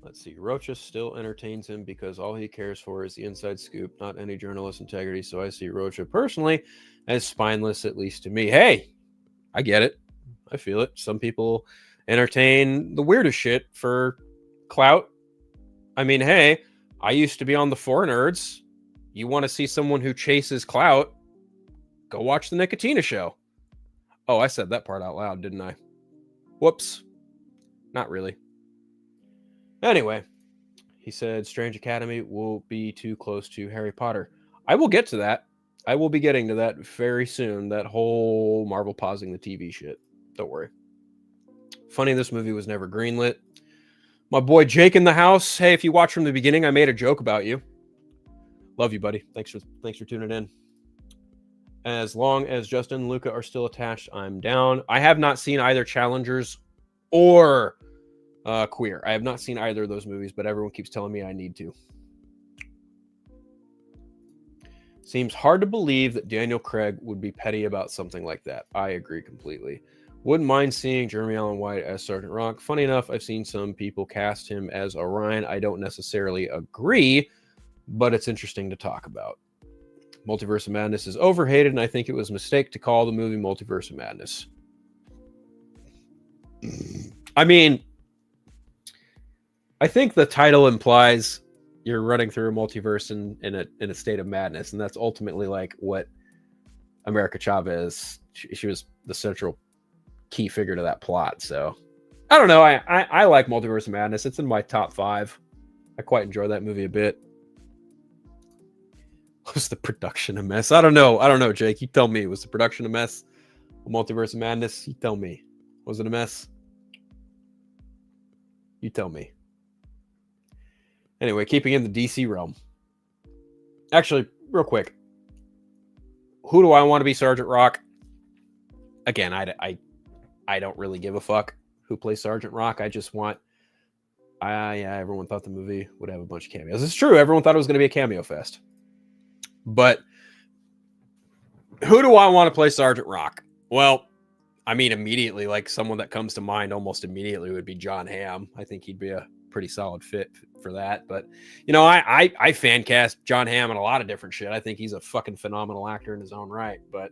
Let's see. Rocha still entertains him because all he cares for is the inside scoop, not any journalist integrity. So I see Rocha personally as spineless, at least to me. Hey, I get it. I feel it. Some people entertain the weirdest shit for clout. I mean, hey, I used to be on the 4Nerds. You want to see someone who chases clout? Go watch the Nicotina Show. Oh, I said that part out loud, didn't I? Whoops. Not really. Anyway, he said Strange Academy will be too close to Harry Potter. I will get to that. I will be getting to that very soon. That whole Marvel pausing the TV shit. Don't worry. Funny, this movie was never greenlit. My boy Jake in the house. Hey, if you watch from the beginning, I made a joke about you. Love you, buddy. Thanks for tuning in. As long as Justin and Luca are still attached, I'm down. I have not seen either Challengers or Queer. I have not seen either of those movies, but everyone keeps telling me I need to. Seems hard to believe that Daniel Craig would be petty about something like that. I agree completely. Wouldn't mind seeing Jeremy Allen White as Sergeant Rock. Funny enough, I've seen some people cast him as Orion. I don't necessarily agree, but it's interesting to talk about. Multiverse of Madness is overhated, and I think it was a mistake to call the movie Multiverse of Madness. I mean, I think the title implies you're running through a multiverse in a state of madness, and that's ultimately like what America Chavez. She was the central key figure to that plot. So I don't know. I like Multiverse of Madness. It's in my top 5. I quite enjoy that movie a bit. Was the production a mess? I don't know, Jake. You tell me. Was the production a mess? Multiverse of Madness? You tell me. Was it a mess? You tell me. Anyway, keeping in the DC realm. Actually, real quick. Who do I want to be Sergeant Rock? Again, I don't really give a fuck who plays Sergeant Rock. I just want. Everyone thought the movie would have a bunch of cameos. It's true. Everyone thought it was going to be a cameo fest. But who do I want to play Sergeant Rock? Well, I mean, immediately, like someone that comes to mind almost immediately would be John Hamm. I think he'd be a pretty solid fit for that. But, you know, I fan cast John Hamm in a lot of different shit. I think he's a fucking phenomenal actor in his own right. But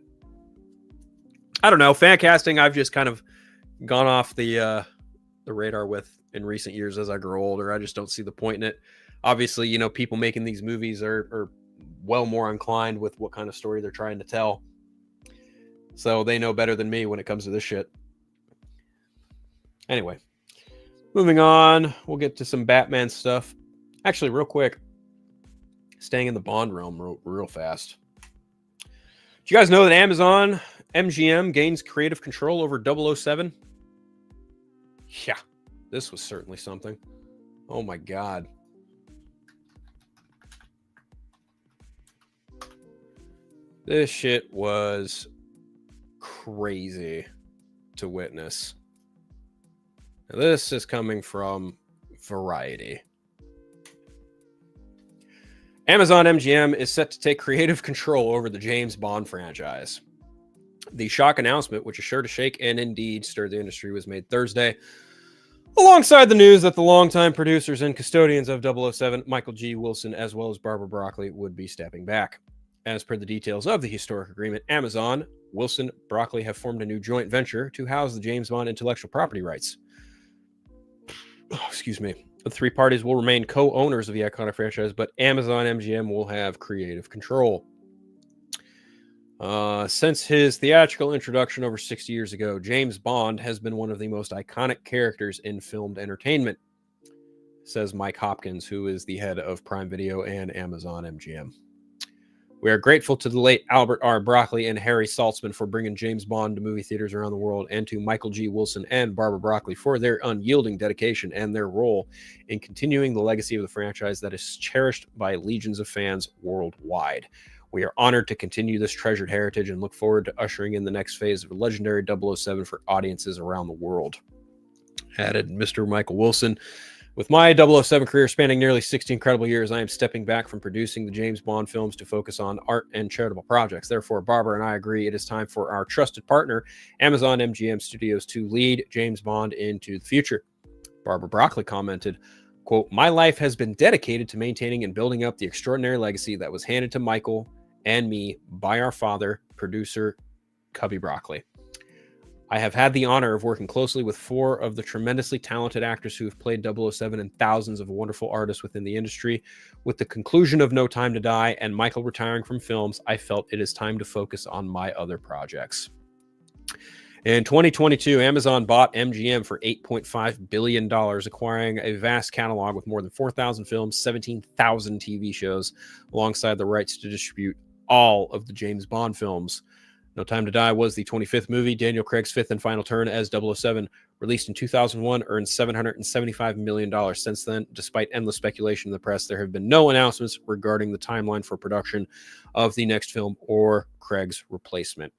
I don't know. Fan casting, I've just kind of gone off the radar with in recent years as I grow older. I just don't see the point in it. Obviously, you know, people making these movies are well more inclined with what kind of story they're trying to tell. So they know better than me when it comes to this shit. Anyway, moving on. We'll get to some Batman stuff. Actually, real quick, staying in the Bond realm real fast. Do you guys know that Amazon MGM gains creative control over 007? Yeah, this was certainly something. Oh my God. This shit was crazy to witness. Now, this is coming from Variety. Amazon MGM is set to take creative control over the James Bond franchise. The shock announcement, which is sure to shake and indeed stir the industry, was made Thursday, alongside the news that the longtime producers and custodians of 007, Michael G. Wilson, as well as Barbara Broccoli, would be stepping back. As per the details of the historic agreement, Amazon, Wilson, Broccoli have formed a new joint venture to house the James Bond intellectual property rights. Excuse me. The three parties will remain co-owners of the iconic franchise, but Amazon MGM will have creative control. Since his theatrical introduction over 60 years ago, James Bond has been one of the most iconic characters in filmed entertainment, says Mike Hopkins, who is the head of Prime Video and Amazon MGM. We are grateful to the late Albert R. Broccoli and Harry Saltzman for bringing James Bond to movie theaters around the world, and to Michael G. Wilson and Barbara Broccoli for their unyielding dedication and their role in continuing the legacy of the franchise that is cherished by legions of fans worldwide. We are honored to continue this treasured heritage and look forward to ushering in the next phase of legendary 007 for audiences around the world. Added Mr. Michael Wilson. With my 007 career spanning nearly 60 incredible years, I am stepping back from producing the James Bond films to focus on art and charitable projects. Therefore, Barbara and I agree it is time for our trusted partner, Amazon MGM Studios, to lead James Bond into the future. Barbara Broccoli commented, quote, "My life has been dedicated to maintaining and building up the extraordinary legacy that was handed to Michael and me by our father, producer Cubby Broccoli. I have had the honor of working closely with four of the tremendously talented actors who have played 007 and thousands of wonderful artists within the industry. With the conclusion of No Time to Die and Michael retiring from films, I felt it is time to focus on my other projects." In 2022, Amazon bought MGM for $8.5 billion, acquiring a vast catalog with more than 4,000 films, 17,000 TV shows, alongside the rights to distribute all of the James Bond films. No Time to Die was the 25th movie. Daniel Craig's fifth and final turn as 007, released in 2001, earned $775 million. Since then, despite endless speculation in the press, there have been no announcements regarding the timeline for production of the next film or Craig's replacement.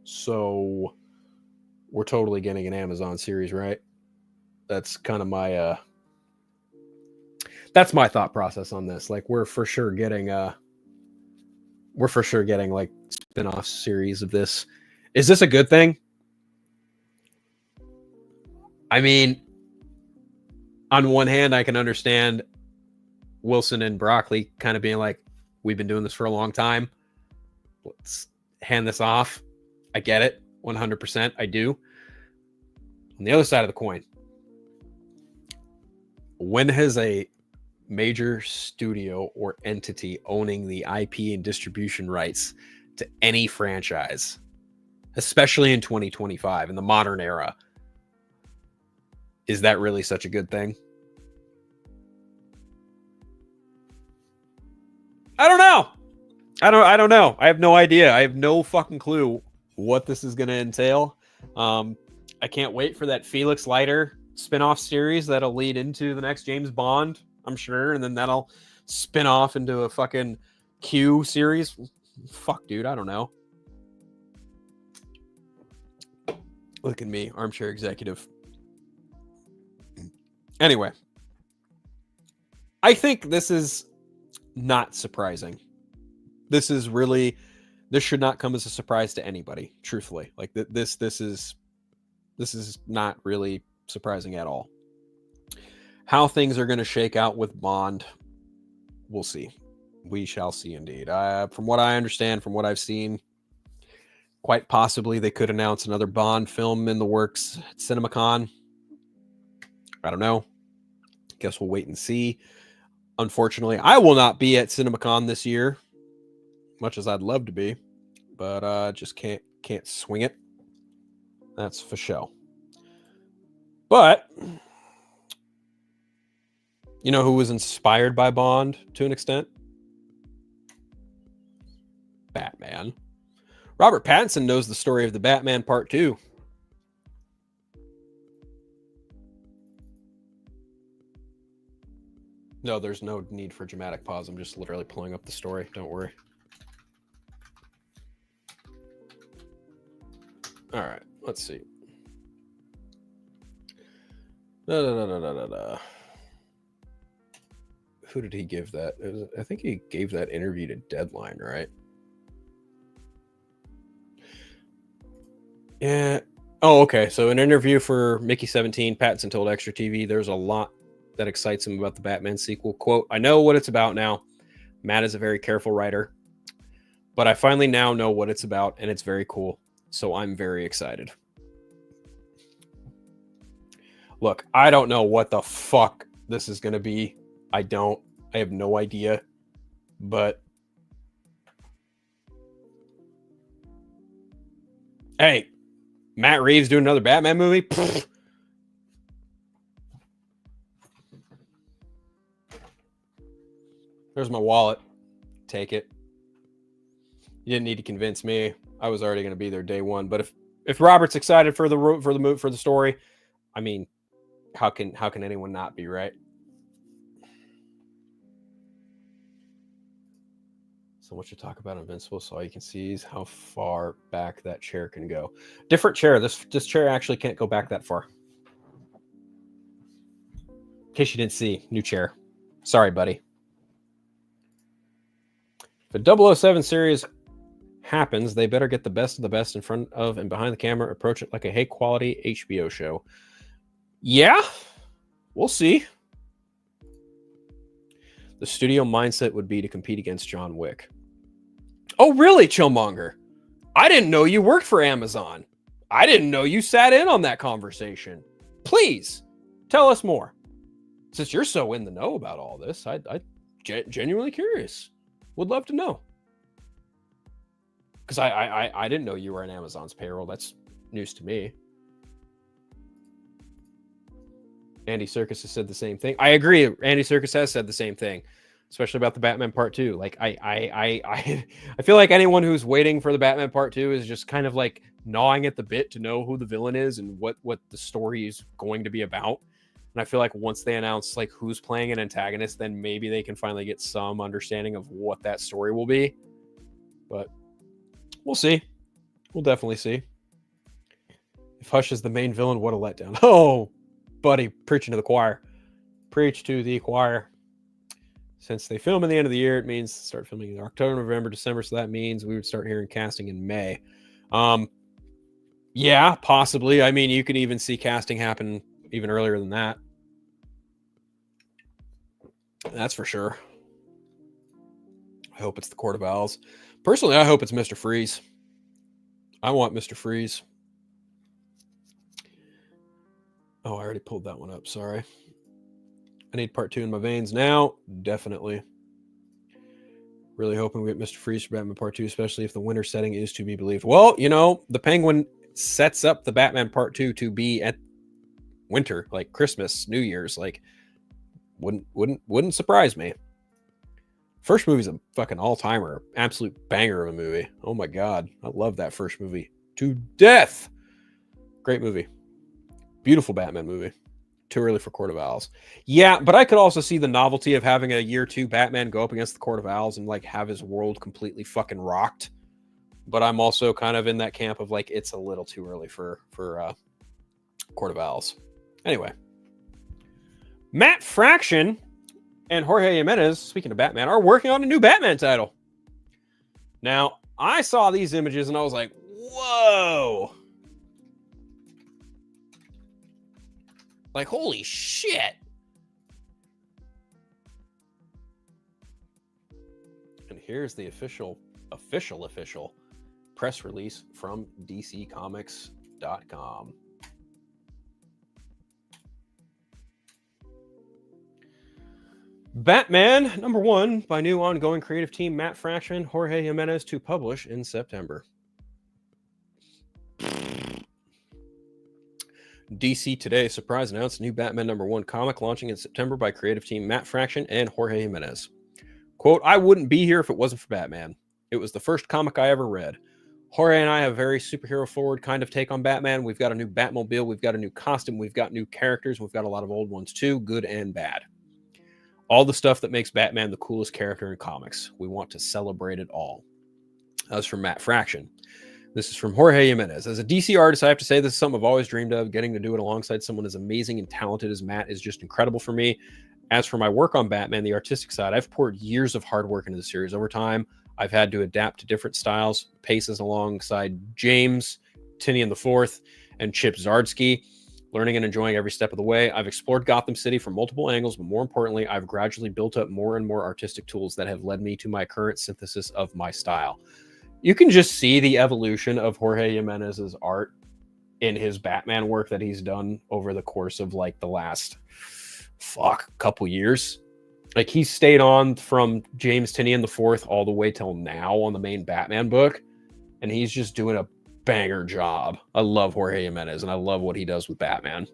So we're totally getting an Amazon series, right? That's kind of my that's my thought process on this. Like we're for sure getting like spin-off series of this. Is this a good thing? I mean, on one hand, I can understand Wilson and Broccoli kind of being like, we've been doing this for a long time. Let's hand this off. I get it. 100%. I do. On the other side of the coin, when has a major studio or entity owning the IP and distribution rights to any franchise, especially in 2025, in the modern era, is that really such a good thing? I don't know. I don't know. I have no idea. I have no fucking clue what this is going to entail. I can't wait for that Felix Leiter spin-off series that'll lead into the next James Bond, I'm sure, and then that'll spin off into a fucking Q series. Fuck, dude, I don't know. Look at me, armchair executive. Anyway, I think this is not surprising. This should not come as a surprise to anybody, truthfully. Like this is not really surprising at all. How things are going to shake out with Bond, we'll see. We shall see indeed. From what I understand, from what I've seen, quite possibly they could announce another Bond film in the works at CinemaCon. I don't know. Guess we'll wait and see. Unfortunately, I will not be at CinemaCon this year, much as I'd love to be, but just can't swing it. That's for sure. But you know who was inspired by Bond to an extent? Batman. Robert Pattinson knows the story of the Batman Part 2. No, there's no need for dramatic pause. I'm just literally pulling up the story. Don't worry. All right, let's see. Who did he give that? I think he gave that interview to Deadline, right? Yeah. Oh, okay. So an interview for Mickey 17, Pattinson told Extra TV there's a lot that excites him about the Batman sequel. Quote, I know what it's about now. Matt is a very careful writer, but I finally now know what it's about, and it's very cool. So I'm very excited. Look, I don't know what the fuck this is going to be. I have no idea. But hey, Matt Reeves doing another Batman movie? Pfft. There's my wallet. Take it. You didn't need to convince me. I was already going to be there day one. But if Robert's excited for the story, I mean, how can anyone not be, right? So what you talk about Invincible, so all you can see is how far back that chair can go. Different chair. This chair actually can't go back that far. In case you didn't see, new chair. Sorry, buddy. If a 007 series happens, they better get the best of the best in front of and behind the camera, approach it like a high-quality HBO show. Yeah, we'll see. The studio mindset would be to compete against John Wick. Oh, really, Chillmonger? I didn't know you worked for Amazon. I didn't know you sat in on that conversation. Please, tell us more. Since you're so in the know about all this, I'm genuinely curious. Would love to know. Because I didn't know you were on Amazon's payroll. That's news to me. Andy Serkis has said the same thing. I agree. Andy Serkis has said the same thing, especially about the Batman Part 2. Like I feel like anyone who's waiting for the Batman Part 2 is just kind of like gnawing at the bit to know who the villain is and what the story is going to be about. And I feel like once they announce like who's playing an antagonist, then maybe they can finally get some understanding of what that story will be. But we'll see. We'll definitely see. If Hush is the main villain, what a letdown. Oh, buddy, preaching to the choir. Preach to the choir. Since they film at the end of the year, it means start filming in October, November, December. So that means we would start hearing casting in May. Yeah, possibly. I mean, you could even see casting happen even earlier than that. That's for sure. I hope it's the Court of Owls. Personally, I hope it's Mr. Freeze. I want Mr. Freeze. Oh, I already pulled that one up. Sorry. I need Part 2 in my veins now. Definitely. Really hoping we get Mr. Freeze for Batman Part 2, especially if the winter setting is to be believed. Well, you know, the Penguin sets up the Batman Part 2 to be at winter, like Christmas, New Year's. Like, wouldn't surprise me. First movie's a fucking all-timer, absolute banger of a movie. Oh my god, I love that first movie to death. Great movie, beautiful Batman movie. Too early for Court of Owls. Yeah, but I could also see the novelty of having a year 2 Batman go up against the Court of Owls and like have his world completely fucking rocked. but I'm also kind of in that camp of like it's a little too early for Court of Owls. Anyway, Matt Fraction and Jorge Jimenez, speaking of Batman, are working on a new Batman title. Now, I saw these images and I was like, whoa. Like, holy shit. And here's the official press release from DCComics.com. Batman #1 by new ongoing creative team Matt Fraction, Jorge Jimenez to publish in September. DC Today surprise announced new Batman #1 comic launching in September by creative team Matt Fraction and Jorge Jimenez. Quote, I wouldn't be here if it wasn't for Batman. It was the first comic I ever read. Jorge and I have a very superhero forward kind of take on Batman. We've got a new Batmobile. We've got a new costume. We've got new characters. We've got a lot of old ones too, good and bad. All the stuff that makes Batman the coolest character in comics. We want to celebrate it all. That was from Matt Fraction. This is from Jorge Jimenez. As a DC artist, I have to say this is something I've always dreamed of. Getting to do it alongside someone as amazing and talented as Matt is just incredible for me. As for my work on Batman, the artistic side, I've poured years of hard work into the series. Over time, I've had to adapt to different styles, paces alongside James, Tinian IV, and Chip Zdarsky, learning and enjoying every step of the way. I've explored Gotham City from multiple angles, but more importantly, I've gradually built up more and more artistic tools that have led me to my current synthesis of my style. You can just see the evolution of Jorge Jimenez's art in his Batman work that he's done over the course of like the last couple years. Like he stayed on from James Tinian IV all the way till now on the main Batman book, and he's just doing a banger job. I love Jorge Jimenez, and I love what he does with Batman.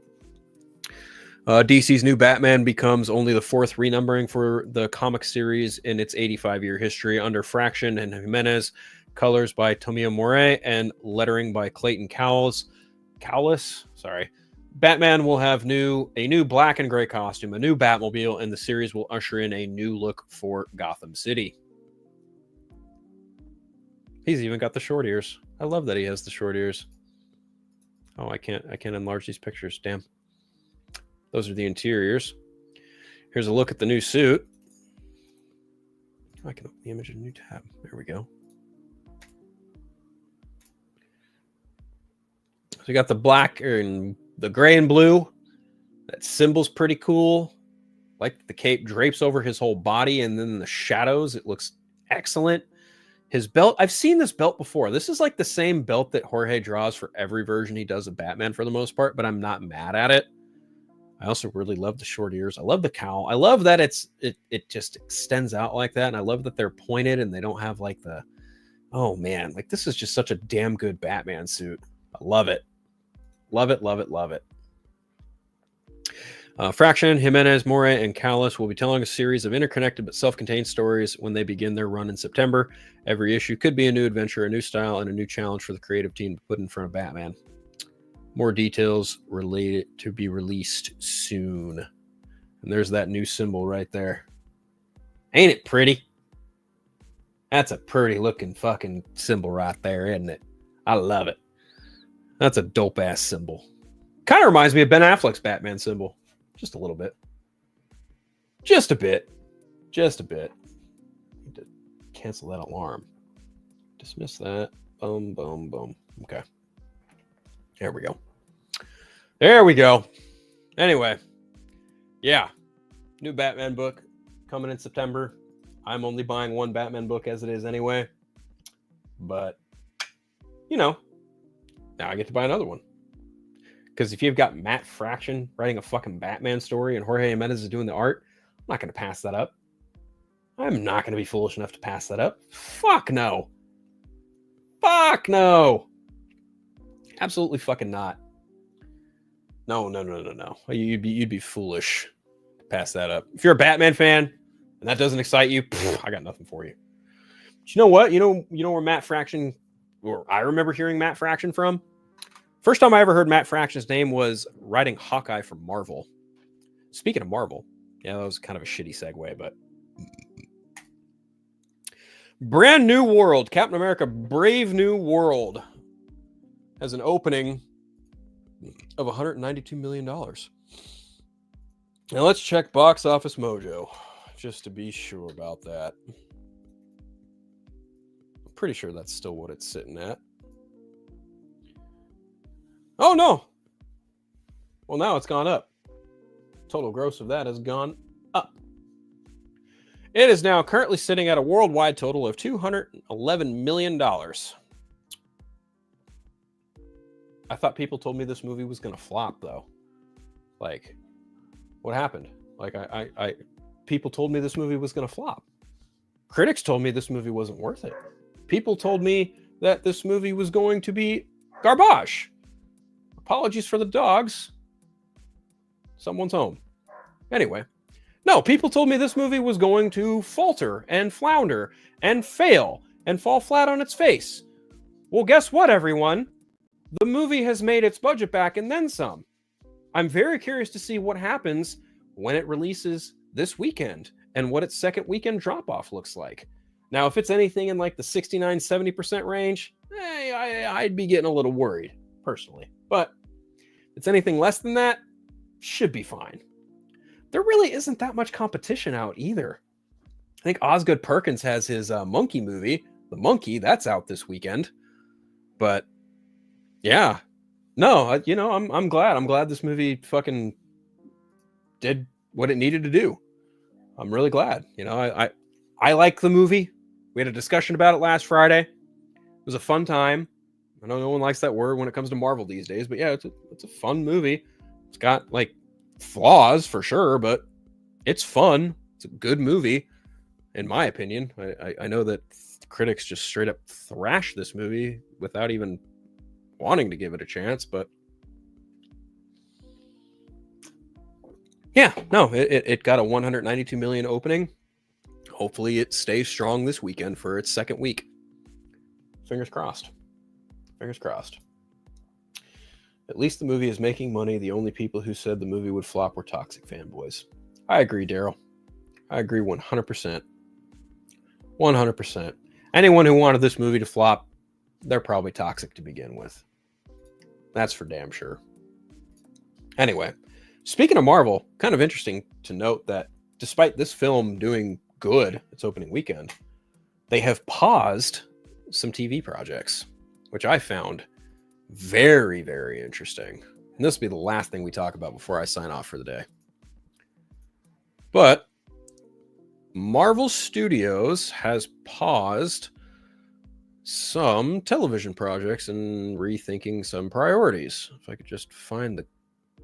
DC's new Batman becomes only the 4th renumbering for the comic series in its 85-year history under Fraction and Jimenez, colors by Tomeu Morey, and lettering by Clayton Cowles. Sorry. Batman will have a new black and gray costume, a new Batmobile, and the series will usher in a new look for Gotham City. He's even got the short ears. I love that he has the short ears. Oh, I can't enlarge these pictures. Damn. Those are the interiors. Here's a look at the new suit. I can open the image in a new tab. There we go. So you got the black and the gray and blue. That symbol's pretty cool. Like the cape drapes over his whole body, and then the shadows, it looks excellent. His belt, I've seen this belt before. This is like the same belt that Jorge draws for every version he does of Batman for the most part, but I'm not mad at it. I also really love the short ears. I love the cowl. I love that it just extends out like that, and I love that they're pointed and they don't have like the, oh man, like this is just such a damn good Batman suit. I love it. Love it, love it, love it. Fraction, Jimenez, Morey, and Cowles will be telling a series of interconnected but self-contained stories when they begin their run in September. Every issue could be a new adventure, a new style, and a new challenge for the creative team to put in front of Batman. More details related to be released soon. And there's that new symbol right there. Ain't it pretty? That's a pretty looking fucking symbol right there, isn't it? I love it. That's a dope ass symbol. Kind of reminds me of Ben Affleck's Batman symbol. Just a little bit. Just a bit. Just a bit. Need to cancel that alarm. Dismiss that. Boom, boom, boom. Okay. There we go. There we go. Anyway. Yeah. New Batman book coming in September. I'm only buying one Batman book as it is anyway. But, you know, now I get to buy another one. Because if you've got Matt Fraction writing a fucking Batman story and Jorge Jimenez is doing the art, I'm not going to pass that up. I'm not going to be foolish enough to pass that up. Fuck no. Fuck no. Absolutely fucking not. No. You'd be foolish to pass that up. If you're a Batman fan and that doesn't excite you, I got nothing for you. But you know what? You know where Matt Fraction, or I remember hearing Matt Fraction from? First time I ever heard Matt Fraction's name was writing Hawkeye for Marvel. Speaking of Marvel, yeah, that was kind of a shitty segue, but Brand New World, Captain America Brave New World, has an opening of $192 million. Now let's check Box Office Mojo just to be sure about that. I'm pretty sure that's still what it's sitting at. Oh no! Well, now it's gone up. Total gross of that has gone up. It is now currently sitting at a worldwide total of $211 million. I thought people told me this movie was going to flop, though. Like, what happened? Like, people told me this movie was going to flop. Critics told me this movie wasn't worth it. People told me that this movie was going to be garbage. Apologies for the dogs. Someone's home. Anyway, no, people told me this movie was going to falter and flounder and fail and fall flat on its face. Well, guess what, everyone? The movie has made its budget back and then some. I'm very curious to see what happens when it releases this weekend and what its second weekend drop-off looks like. Now, if it's anything in like the 69-70% range, I'd be getting a little worried, personally. But if it's anything less than that, should be fine. There really isn't that much competition out either. I think Osgood Perkins has his Monkey movie, The Monkey, that's out this weekend. But yeah, no, I'm glad. I'm glad this movie fucking did what it needed to do. I'm really glad. I like the movie. We had a discussion about it last Friday. It was a fun time. I know no one likes that word when it comes to Marvel these days, but yeah, it's a fun movie. It's got like flaws for sure, but it's fun. It's a good movie, in my opinion. I know that critics just straight up thrash this movie without even wanting to give it a chance, but yeah, no, it got a $192 million opening. Hopefully it stays strong this weekend for its second week. Fingers crossed. Fingers crossed. At least the movie is making money. The only people who said the movie would flop were toxic fanboys. I agree, Daryl. I agree 100%. 100%. Anyone who wanted this movie to flop, they're probably toxic to begin with. That's for damn sure. Anyway, speaking of Marvel, kind of interesting to note that despite this film doing good its opening weekend, they have paused some TV projects, which I found very, very interesting. And this will be the last thing we talk about before I sign off for the day. But Marvel Studios has paused some television projects and rethinking some priorities. If I could just find the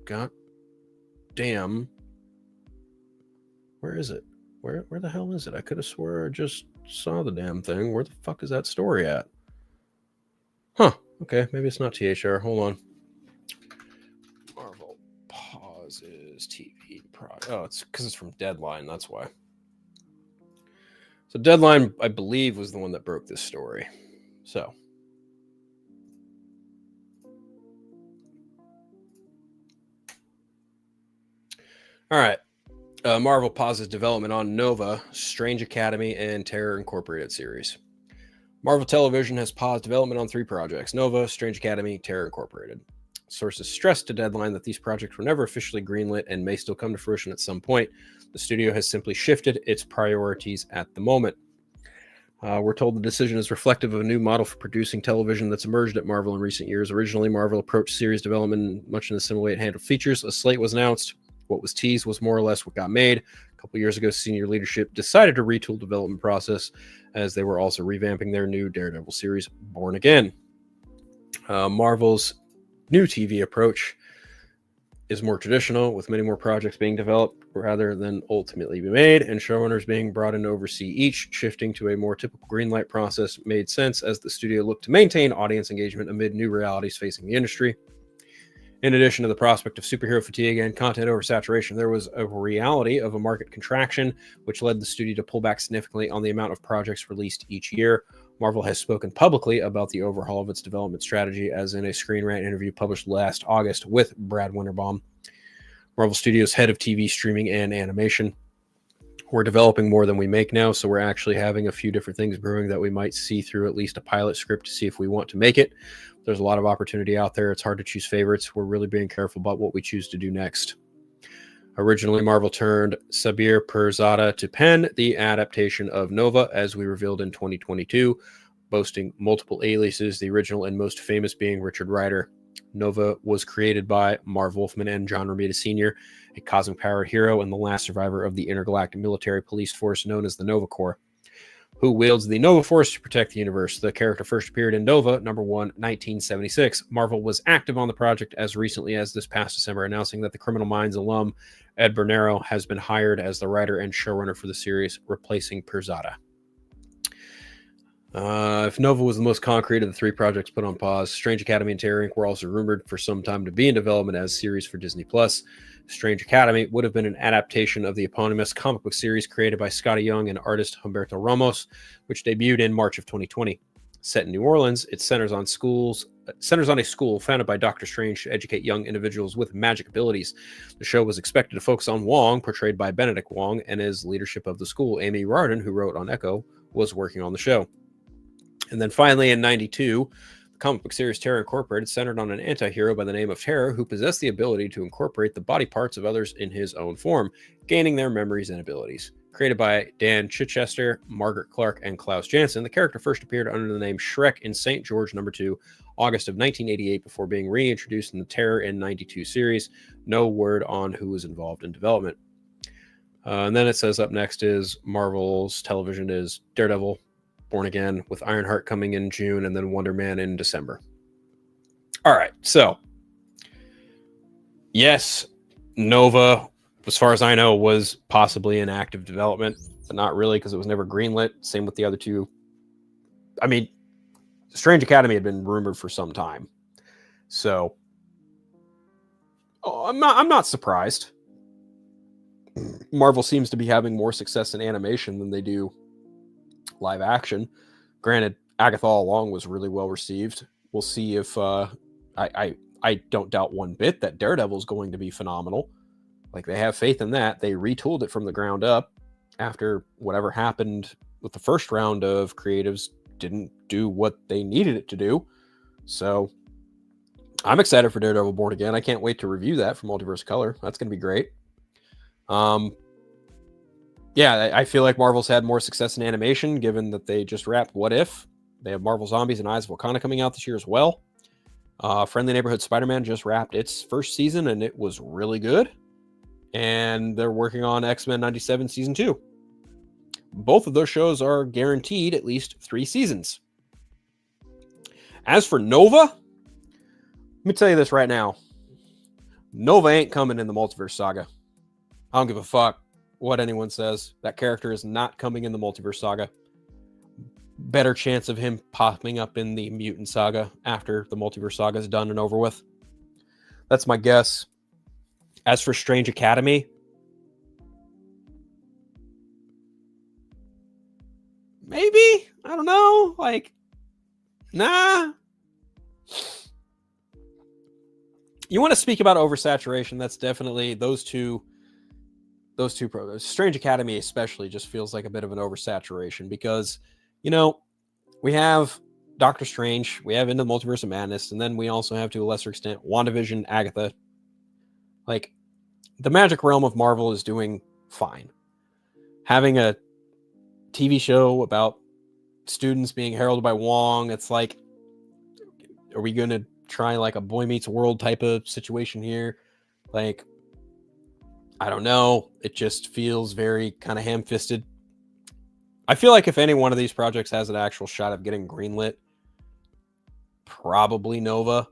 goddamn... Where is it? Where the hell is it? I could have swore I just saw the damn thing. Where the fuck is that story at? Huh. Okay, maybe it's not THR. Hold on. Marvel pauses TV project. Oh, it's because it's from Deadline. That's why. So Deadline, I believe, was the one that broke this story. So. All right. Marvel pauses development on Nova, Strange Academy, and Terror Incorporated series. Marvel Television has paused development on 3 projects: Nova, Strange Academy, Terror Incorporated. Sources stressed to Deadline that these projects were never officially greenlit and may still come to fruition at some point. The studio has simply shifted its priorities at the moment. We're told the decision is reflective of a new model for producing television that's emerged at Marvel in recent years. Originally, Marvel approached series development much in the similar way it handled features. A slate was announced. What was teased was more or less what got made. A couple years ago, senior leadership decided to retool the development process as they were also revamping their new Daredevil series, Born Again. Marvel's new TV approach is more traditional, with many more projects being developed rather than ultimately be made, and showrunners being brought in to oversee each. Shifting to a more typical greenlight process made sense as the studio looked to maintain audience engagement amid new realities facing the industry. In addition to the prospect of superhero fatigue and content oversaturation, there was a reality of a market contraction, which led the studio to pull back significantly on the amount of projects released each year. Marvel has spoken publicly about the overhaul of its development strategy, as in a Screen Rant interview published last August with Brad Winterbaum, Marvel Studios head of TV streaming and animation. We're developing more than we make now, so we're actually having a few different things brewing that we might see through at least a pilot script to see if we want to make it. There's a lot of opportunity out there. It's hard to choose favorites. We're really being careful about what we choose to do next. Originally, Marvel turned Sabir Pirzada to pen the adaptation of Nova, as we revealed in 2022, boasting multiple aliases, the original and most famous being Richard Rider. Nova was created by Marv Wolfman and John Romita Sr., a cosmic-powered hero and the last survivor of the intergalactic military police force known as the Nova Corps, who wields the Nova Force to protect the universe. The character first appeared in Nova, number 1, 1976. Marvel was active on the project as recently as this past December, announcing that the Criminal Minds alum Ed Bernero has been hired as the writer and showrunner for the series, replacing Pirzada. If Nova was the most concrete of the 3 projects put on pause, Strange Academy and Terror Inc. were also rumored for some time to be in development as series for Disney+. Strange Academy would have been an adaptation of the eponymous comic book series created by Scotty Young and artist Humberto Ramos, which debuted in March of 2020. Set in New Orleans, it centers on a school founded by Doctor Strange to educate young individuals with magic abilities. The show was expected to focus on Wong, portrayed by Benedict Wong, and his leadership of the school. Amy Rardon, who wrote on Echo, was working on the show. And then finally, in 92, the comic book series Terror Incorporated centered on an anti-hero by the name of Terror who possessed the ability to incorporate the body parts of others in his own form, gaining their memories and abilities. Created by Dan Chichester, Margaret Clark, and Klaus Janson, the character first appeared under the name Shrek in St. George No. 2, August of 1988, before being reintroduced in the Terror in 92 series. No word on who was involved in development. And then it says up next is Marvel's television is Daredevil, Born Again, with Ironheart coming in June, and then Wonder Man in December. All right, so yes, Nova, as far as I know, was possibly in active development, but not really because it was never greenlit. Same with the other 2. I mean, Strange Academy had been rumored for some time, so I'm not surprised. Marvel seems to be having more success in animation than they do live action. Granted, Agatha All Along was really well received. We'll see if I don't doubt one bit that Daredevil is going to be phenomenal. Like, they have faith in that. They retooled it from the ground up after whatever happened with the first round of creatives didn't do what they needed it to do. So I'm excited for Daredevil Born Again. I can't wait to review that for Multiverse Color. That's going to be great. Yeah, I feel like Marvel's had more success in animation, given that they just wrapped What If. They have Marvel Zombies and Eyes of Wakanda coming out this year as well. Friendly Neighborhood Spider-Man just wrapped its first season, and it was really good. And they're working on X-Men 97 Season 2. Both of those shows are guaranteed at least 3 seasons. As for Nova, let me tell you this right now. Nova ain't coming in the Multiverse Saga. I don't give a fuck what anyone says. That character is not coming in the Multiverse Saga. Better chance of him popping up in the Mutant Saga after the Multiverse Saga is done and over with. That's my guess. As for Strange Academy, maybe? I don't know. Like, nah. You want to speak about oversaturation? That's definitely those two programs. Strange Academy especially just feels like a bit of an oversaturation because, you know, we have Doctor Strange, we have Into the Multiverse of Madness, and then we also have, to a lesser extent, WandaVision, Agatha. Like, the magic realm of Marvel is doing fine. Having a TV show about students being heralded by Wong, it's like, are we going to try like a Boy Meets World type of situation here? Like, I don't know. It just feels very kind of ham-fisted. I feel like if any one of these projects has an actual shot of getting greenlit, probably Nova.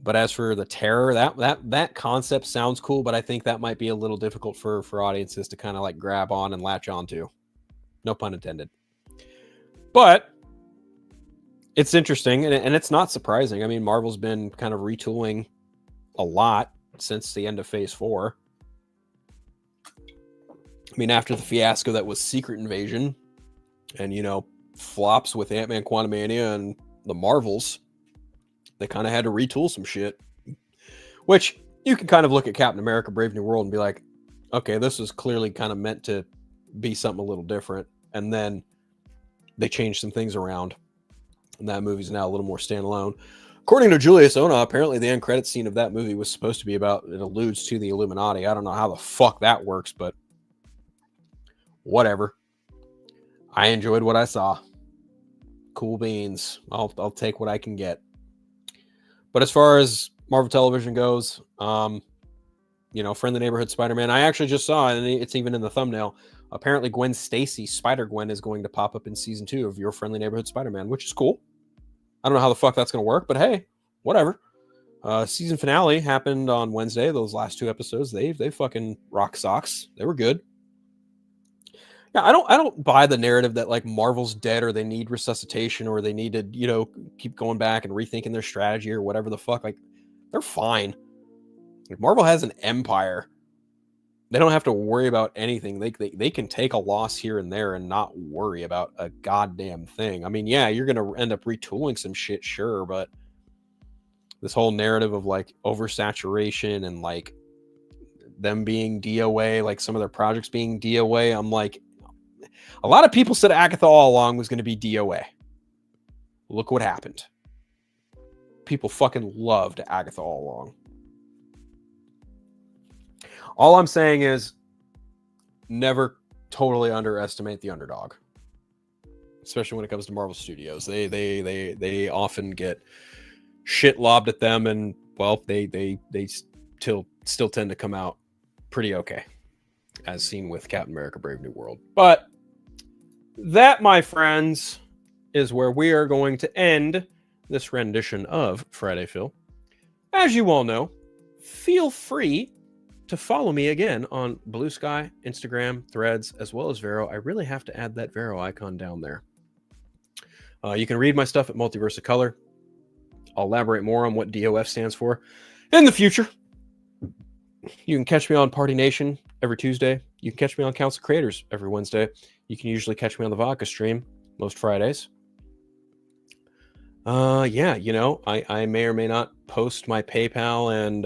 But as for the Terror, that concept sounds cool, but I think that might be a little difficult for audiences to kind of like grab on and latch onto. No pun intended. But it's interesting, and it's not surprising. I mean, Marvel's been kind of retooling a lot since the end of Phase 4. I mean, after the fiasco that was Secret Invasion and, you know, flops with Ant-Man Quantumania and the Marvels, they kind of had to retool some shit. Which you can kind of look at Captain America Brave New World and be like, okay, this was clearly kind of meant to be something a little different. And then they changed some things around, and that movie's now a little more standalone. According to Julius Ona, apparently the end credit scene of that movie was supposed to be about, it alludes to the Illuminati. I don't know how the fuck that works, but whatever. I enjoyed what I saw. Cool beans. I'll take what I can get. But as far as Marvel Television goes, Friendly Neighborhood Spider-Man, I actually just saw, and it's even in the thumbnail, apparently Gwen Stacy, Spider-Gwen, is going to pop up in season 2 of Your Friendly Neighborhood Spider-Man, which is cool. I don't know how the fuck that's going to work, but hey, whatever. Season finale happened on Wednesday. Those last 2 episodes, they fucking rock socks. They were good. Yeah, I don't buy the narrative that like Marvel's dead or they need resuscitation or they need to, keep going back and rethinking their strategy or whatever the fuck. Like, they're fine. Like, Marvel has an empire. They don't have to worry about anything. They can take a loss here and there and not worry about a goddamn thing. I mean, yeah, you're going to end up retooling some shit, sure, but this whole narrative of like oversaturation and like them being DOA, like some of their projects being DOA, I'm like, a lot of people said Agatha All Along was going to be DOA. Look what happened. People fucking loved Agatha All Along. All I'm saying is never totally underestimate the underdog, especially when it comes to Marvel Studios. They often get shit lobbed at them, and well, they still tend to come out pretty okay, as seen with Captain America: Brave New World. But that, my friends, is where we are going to end this rendition of Friday Phil. As you all know, feel free to follow me again on Blue Sky, Instagram, Threads, as well as Vero. I really have to add that Vero icon down there. You can read my stuff at Multiverse of Color. I'll elaborate more on what DOF stands for in the future. You can catch me on Party Nation every Tuesday. You can catch me on Council Creators every Wednesday. You can usually catch me on the Vodka stream most Fridays. I may or may not post my PayPal and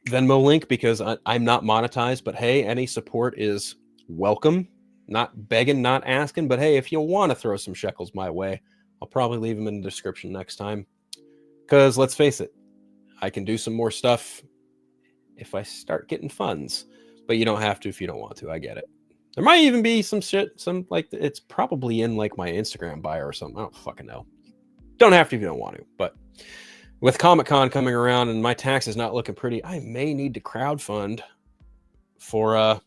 Venmo link because I'm not monetized, but hey, any support is welcome. Not begging, not asking, but hey, if you want to throw some shekels my way, I'll probably leave them in the description next time. Because let's face it, I can do some more stuff if I start getting funds, but you don't have to if you don't want to. I get it. There might even be some shit, it's probably in like my Instagram bio or something. I don't fucking know. Don't have to if you don't want to, but with Comic-Con coming around and my taxes not looking pretty, I may need to crowdfund for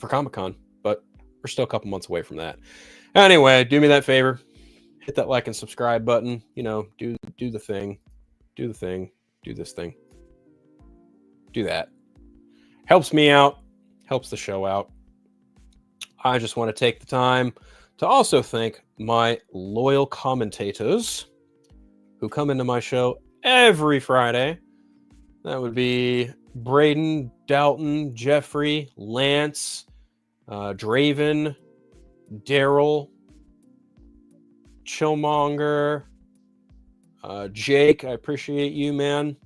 Comic-Con, but we're still a couple months away from that. Anyway, do me that favor. Hit that like and subscribe button. Do the thing. Do the thing. Do this thing. Do that. Helps me out. Helps the show out. I just want to take the time to also thank my loyal commentators who come into my show every Friday. That would be Braden, Dalton, Jeffrey, Lance, Draven, Daryl, Chillmonger, Jake. I appreciate you, man.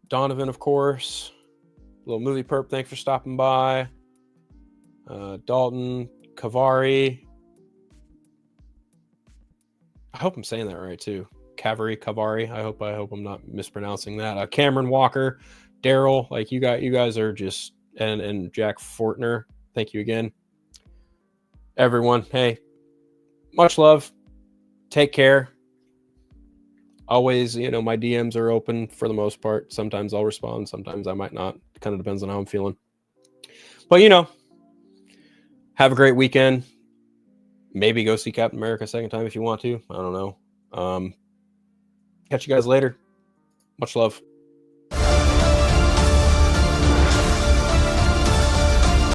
Donovan, of course. Little Movie Perp, thanks for stopping by. Dalton, Kavari. I hope I'm saying that right too. Kavari. I hope I'm not mispronouncing that. Cameron Walker, Daryl, like you guys are just, and Jack Fortner. Thank you again. Everyone, hey, much love. Take care. Always, my DMs are open for the most part. Sometimes I'll respond. Sometimes I might not. It kind of depends on how I'm feeling. But, have a great weekend. Maybe go see Captain America a second time if you want to. I don't know. Catch you guys later. Much love.